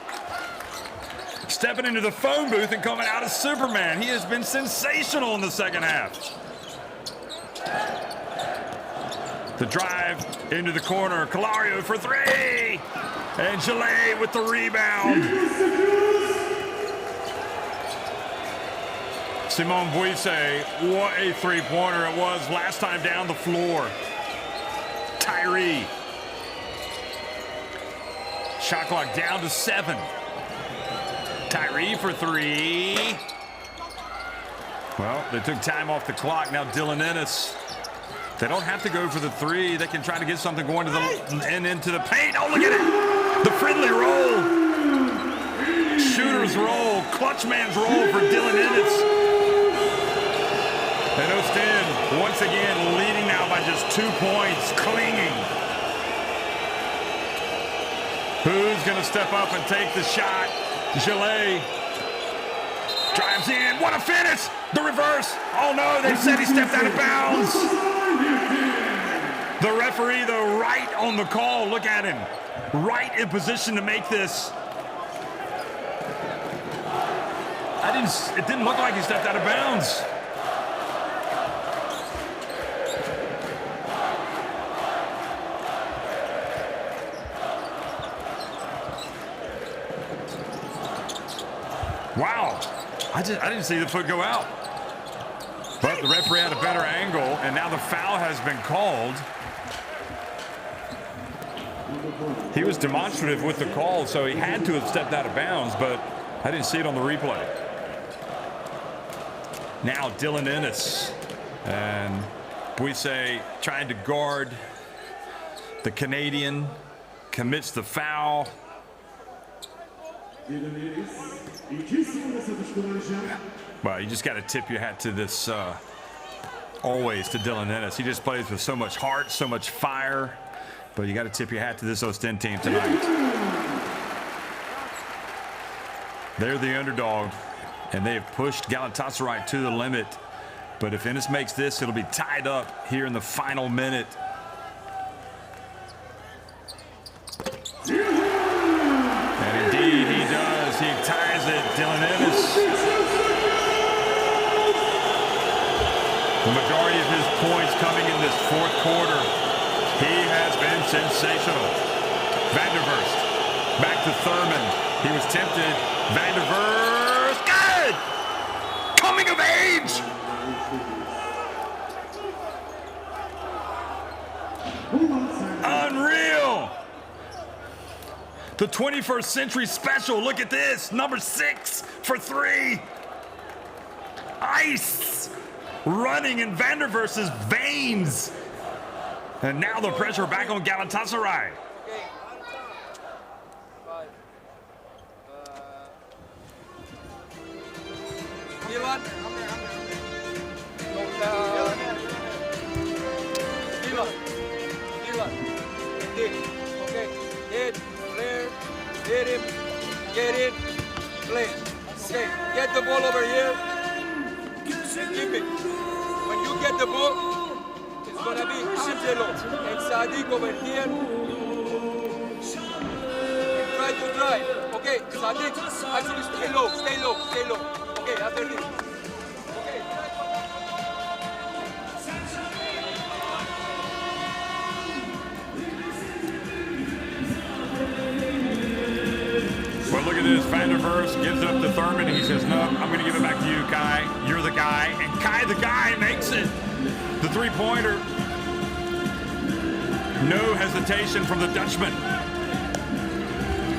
Stepping into the phone booth and coming out as Superman. He has been sensational in the second half. The drive into the corner. Calario for three. And Gillet with the rebound. Simone Buise, what a three-pointer it was last time down the floor. Tyree. Shot clock down to 7. Tyree for three. Well, they took time off the clock. Now Dylan Ennis. They don't have to go for the three. They can try to get something going to the and into the paint. Oh, look at it. The friendly roll. Shooter's roll. Clutch man's roll for Dylan Ennis. And Oostende once again leading now by just 2 points. Clinging. Who's going to step up and take the shot? Gillet drives in. What a finish! The reverse. Oh no, they said he stepped out of bounds. The referee, though, right on the call. Look at him. Right in position to make this. It didn't look like he stepped out of bounds. Wow, I didn't see the foot go out. But the referee had a better angle, and now the foul has been called. He was demonstrative with the call, so he had to have stepped out of bounds, but I didn't see it on the replay. Now Dylan Ennis and Buise trying to guard the Canadian, commits the foul. Well, you just got to tip your hat to this, always to Dylan Ennis. He just plays with so much heart, so much fire. But you got to tip your hat to this Oostende team tonight. They're the underdog, and they have pushed Galatasaray to the limit. But if Ennis makes this, it'll be tied up here in the final minute. And indeed, he does. He ties it. Dylan Ennis. The majority of his points coming in this fourth quarter. He has been sensational. Vanderverst back to Thurman. He was tempted. Vanderverst, good! Coming of age! Unreal! The 21st century special, look at this. Number 6 for 3. Ice! Running in Vanderverst's veins. And now the pressure back on Galatasaray. Dylan. Okay. Hit, flare, hit him, get it, play. Okay, get the ball over here. Keep it. When you get the ball, it's gonna be Angelo and Sadiq over here. And try to drive. Okay, Sadiq, actually stay low, stay low, stay low. Okay, after this. Okay. Well, look at this. Vanderverst gives up to Thurman. He says, no, I'm going to give it back to you, Kai. You're the guy. And Kai, the guy, makes it. The three-pointer. No hesitation from the Dutchman.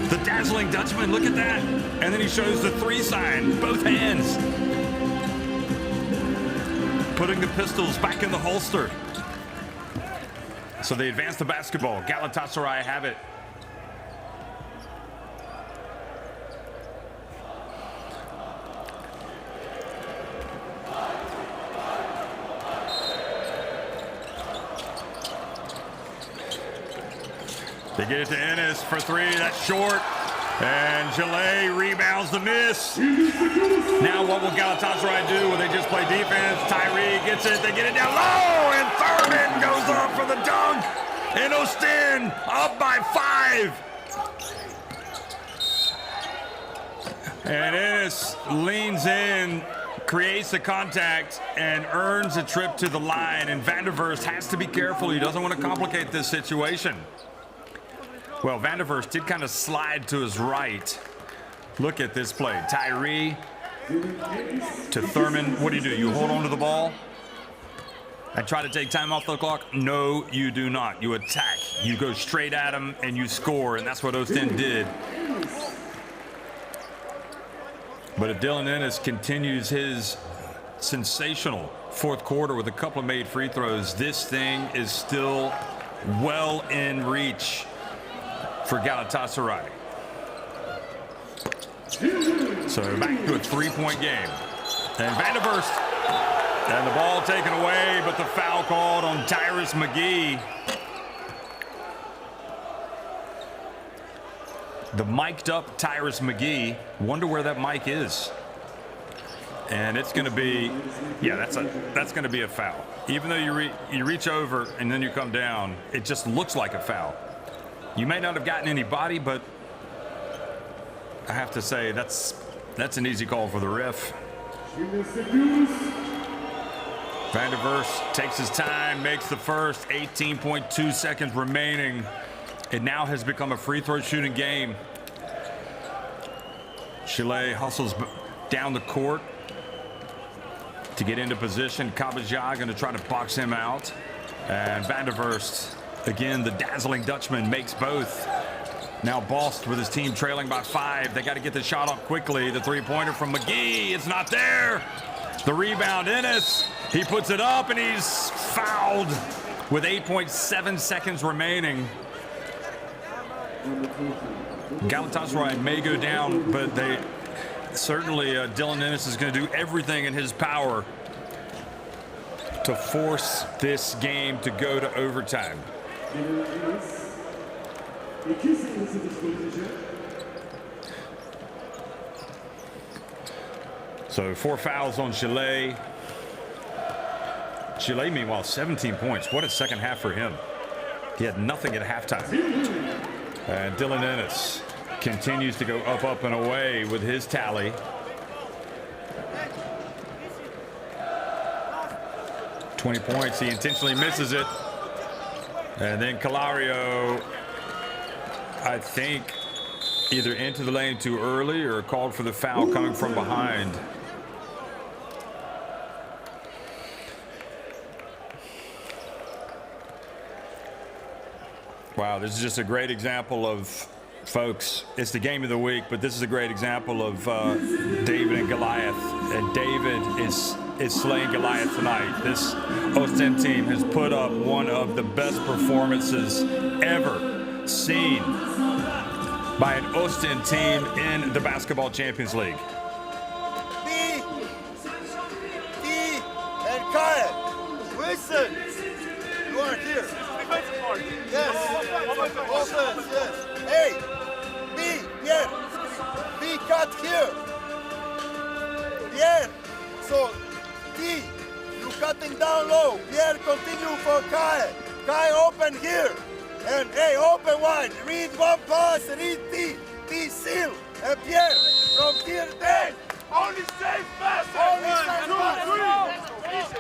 The dazzling Dutchman, look at that. And then he shows the 3 sign, both hands. Putting the pistols back in the holster. So they advance the basketball. Galatasaray have it. They get it to Ennis for 3. That's short. And Gillet rebounds the miss. Now what will Galatasaray do? Will they just play defense? Tyree gets it. They get it down low. And Thurman goes up for the dunk. And Oostende up by 5. And Ennis leans in, creates the contact, and earns a trip to the line. And Van der Verst has to be careful. He doesn't want to complicate this situation. Well, Van der Verst did kind of slide to his right. Look at this play. Tyree to Thurman. What do? You hold on to the ball and try to take time off the clock? No, you do not. You attack. You go straight at him and you score, and that's what Oostende did. But if Dylan Ennis continues his sensational fourth quarter with a couple of made free throws, this thing is still well in reach for Galatasaray. So back to a 3-point game. And Van der Verst, and the ball taken away, but the foul called on Tyrus McGee. The mic'd up Tyrus McGee. Wonder where that mic is. And it's going to be, yeah, that's going to be a foul. Even though you reach over and then you come down, it just looks like a foul. You may not have gotten any body, but I have to say that's an easy call for the ref. Van der Verst takes his time, makes the first. 18.2 seconds remaining. It now has become a free throw shooting game. Chile hustles down the court to get into position. Kabajah going to try to box him out. And Van der Verst, again, the dazzling Dutchman, makes both. Now Bost with his team trailing by 5. They got to get the shot up quickly. The three-pointer from McGee, it's not there. The rebound, Ennis, he puts it up and he's fouled with 8.7 seconds remaining. Galatasaray may go down, but they certainly, Dylan Ennis is going to do everything in his power to force this game to go to overtime. So 4 fouls on Chile. Chile, meanwhile, 17 points. What a second half for him. He had nothing at halftime. And Dylan Ennis continues to go up, and away with his tally. .20 points. He intentionally misses it. And then Calario, I think, either into the lane too early or called for the foul coming from behind. Wow, this is just a great example of, folks, it's the game of the week, but this is a great example of David and Goliath. And David is slaying Goliath tonight. This Oostende team has put up one of the best performances ever seen by an Oostende team in the Basketball Champions League. D and Kyle, listen. You are here. Yes. Offense, yes. Hey, B, Pierre. B cut here. Pierre. So, D, you cutting down low. Pierre, continue for Kyle. Kyle open here. And hey, open wide. Read one pass, read D. D seal. And Pierre, from here, then. Only safe pass. Only safe pass.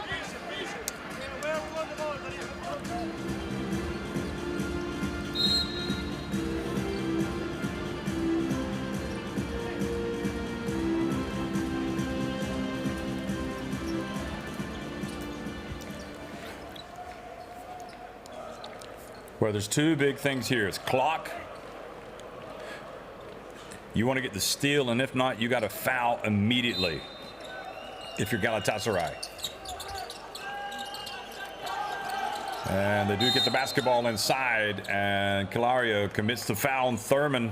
Well, there's two big things here. It's clock You want to get the steal, and if not, you got to foul immediately if you're Galatasaray. And they do get the basketball inside, and Calario commits the foul on Thurman.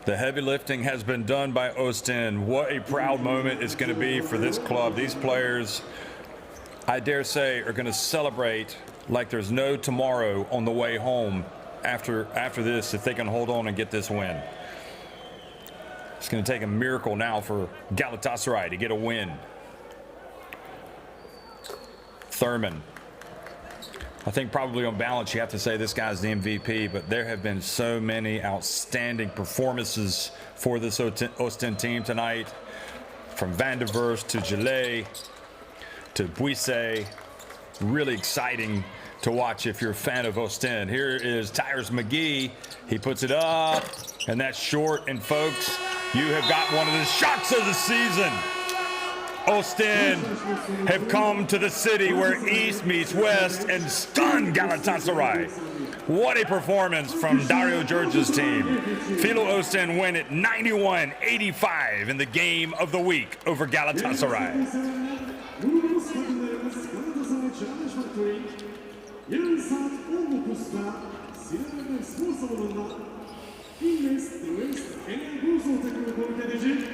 The heavy lifting has been done by Oostende. What a proud moment it's going to be for this club. These players, I dare say, are going to celebrate like there's no tomorrow on the way home after this, if they can hold on and get this win. It's going to take a miracle now for Galatasaray to get a win. Thurman. I think probably on balance you have to say this guy's the MVP, but there have been so many outstanding performances for this Oostende team tonight. From Van der Verst to Gillet to Buisse. Really exciting to watch if you're a fan of Oostende. Here is Tyrus McGee. He puts it up, and that's short. And folks, you have got one of the shots of the season. Oostende have come to the city where East meets West and stunned Galatasaray. What a performance from Dario Georgia's team. Filou Oostende win at 91-85 in the game of the week over Galatasaray.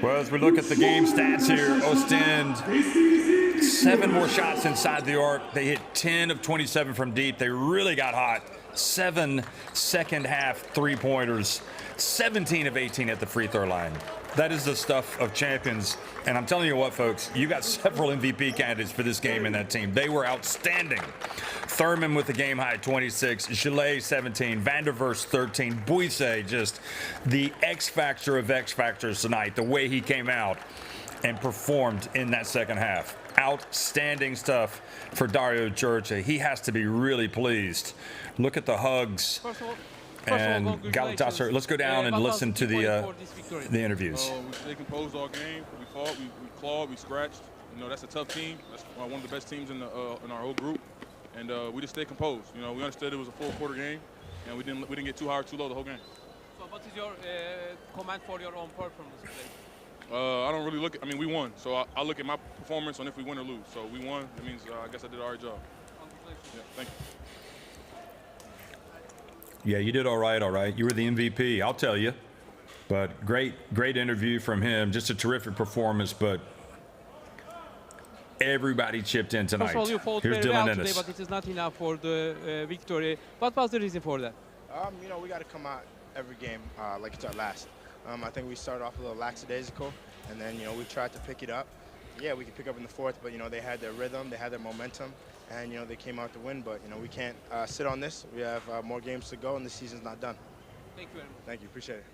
Well, as we look at the game stats here, Oostende, 7 more shots inside the arc. They hit 10 of 27 from deep. They really got hot. 7 second half three-pointers, 17 of 18 at the free throw line. That is the stuff of champions. And I'm telling you what, folks, you got several MVP candidates for this game in that team. They were outstanding. Thurman with the game high 26, Gillet 17, Van der Verst 13, Buisse just the X factor of X factors tonight, the way he came out and performed in that second half. Outstanding stuff for Dario Georgia. He has to be really pleased. Look at the hugs. And Galatasaray, let's go down and listen to the interviews. We stayed composed all game. We fought, we clawed, we scratched. You know, that's a tough team. That's one of the best teams in our whole group. And we just stayed composed. You know, we understood it was a full quarter game, and we didn't get too high or too low the whole game. So what is your comment for your own performance today? I don't really look at, I mean, we won. So I look at my performance on if we win or lose. So we won. That means I guess I did a hard job. Yeah, thank you. Yeah, you did all right. You were the MVP, I'll tell you. But great interview from him. Just a terrific performance, but everybody chipped in tonight. First of all, you fought Here's very Dylan well Ennis. today, but it is not enough for the victory. What was the reason for that? You know, we got to come out every game like it's our last. I think we started off a little lackadaisical, and then, you know, we tried to pick it up. Yeah, we could pick up in the fourth, but, you know, they had their rhythm, they had their momentum, and, you know, they came out to win. But, you know, we can't sit on this. We have more games to go, and the season's not done. Thank you very much. Thank you. Appreciate it.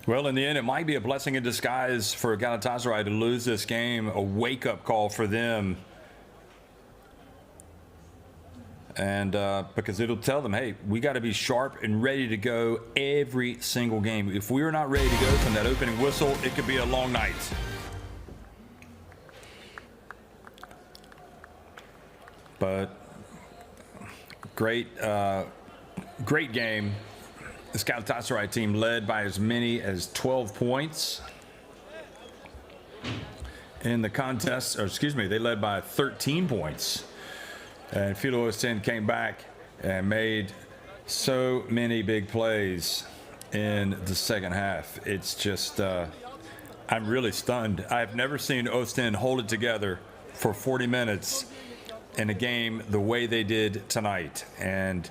Well, in the end, it might be a blessing in disguise for Galatasaray to lose this game, a wake-up call for them. And because it'll tell them, hey, we got to be sharp and ready to go every single game. If we are not ready to go from that opening whistle, it could be a long night. But great game. This Galatasaray team led by as many as 12 points in the contest. Or excuse me, they led by 13 points. And Filou Oostende came back and made so many big plays in the second half. It's just, I'm really stunned. I've never seen Oostende hold it together for 40 minutes in a game the way they did tonight. And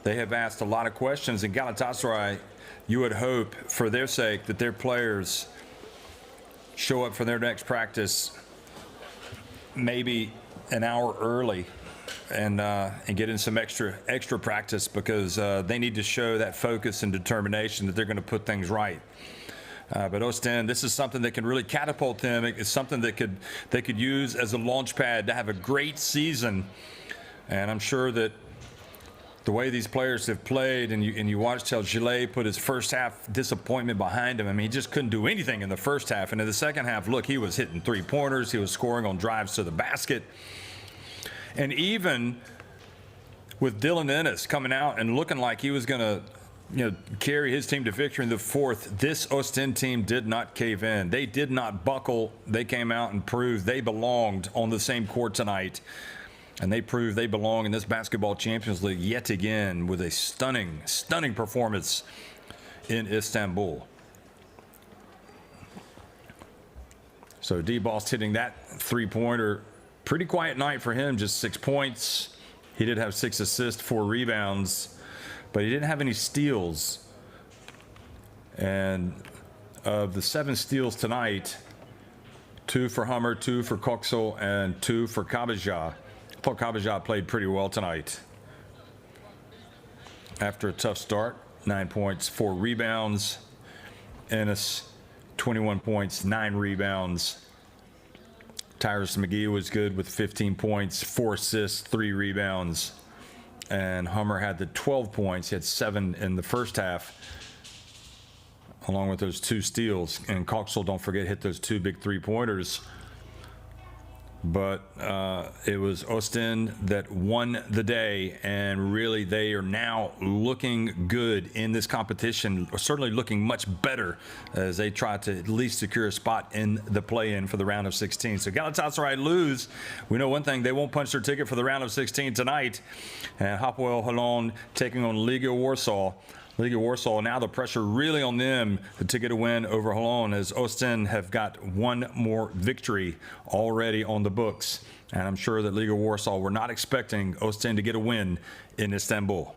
they have asked a lot of questions. And Galatasaray, you would hope for their sake that their players show up for their next practice maybe an hour early and get in some extra practice, because they need to show that focus and determination that they're going to put things right. But Oostende, this is something that can really catapult them. It's something that they could use as a launch pad to have a great season. And I'm sure that the way these players have played, and you watched how Gillet put his first half disappointment behind him. I mean, he just couldn't do anything in the first half. And in the second half, look, he was hitting three-pointers. He was scoring on drives to the basket. And even with Dylan Ennis coming out and looking like he was going to, carry his team to victory in the fourth. This Oostende team did not cave in. They did not buckle. They came out and proved they belonged on the same court tonight. And they proved they belong in this Basketball Champions League yet again with a stunning, stunning performance in Istanbul. So D-Boss hitting that three-pointer. Pretty quiet night for him, just 6 points. He did have 6 assists, 4 rebounds, but he didn't have any steals. And of the 7 steals tonight, 2 for Hummer, 2 for Koksel, and 2 for Kabaja. I thought Kabaja played pretty well tonight. After a tough start, 9 points, 4 rebounds. Ennis, 21 points, 9 rebounds. Tyrus McGee was good with 15 points, 4 assists, 3 rebounds. And Hummer had the 12 points. He had 7 in the first half, along with those 2 steals. And Koksel, don't forget, hit those 2 big three-pointers. But it was Oostende that won the day, and really they are now looking good in this competition, certainly looking much better as they try to at least secure a spot in the play-in for the round of 16. So Galatasaray lose. We know one thing, they won't punch their ticket for the round of 16 tonight. And Hapoel Holon taking on Legia Warsaw. Legia Warsaw, now the pressure really on them to get a win over Holon, as Oostende have got 1 more victory already on the books. And I'm sure that Legia Warsaw were not expecting Oostende to get a win in Istanbul.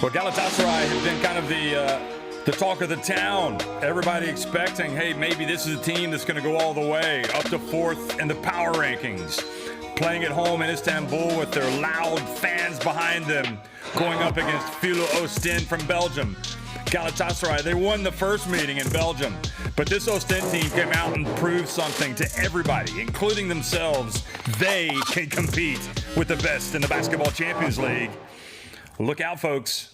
Well, Galatasaray has been kind of the talk of the town. Everybody expecting, hey, maybe this is a team that's going to go all the way up to 4th in the power rankings. Playing at home in Istanbul with their loud fans behind them, going up against Filou Oostende from Belgium. Galatasaray, they won the first meeting in Belgium, but this Oostende team came out and proved something to everybody, including themselves. They can compete with the best in the Basketball Champions League. Look out, folks.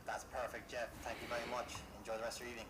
That's perfect, Jeff. Thank you very much. Enjoy the rest of your evening.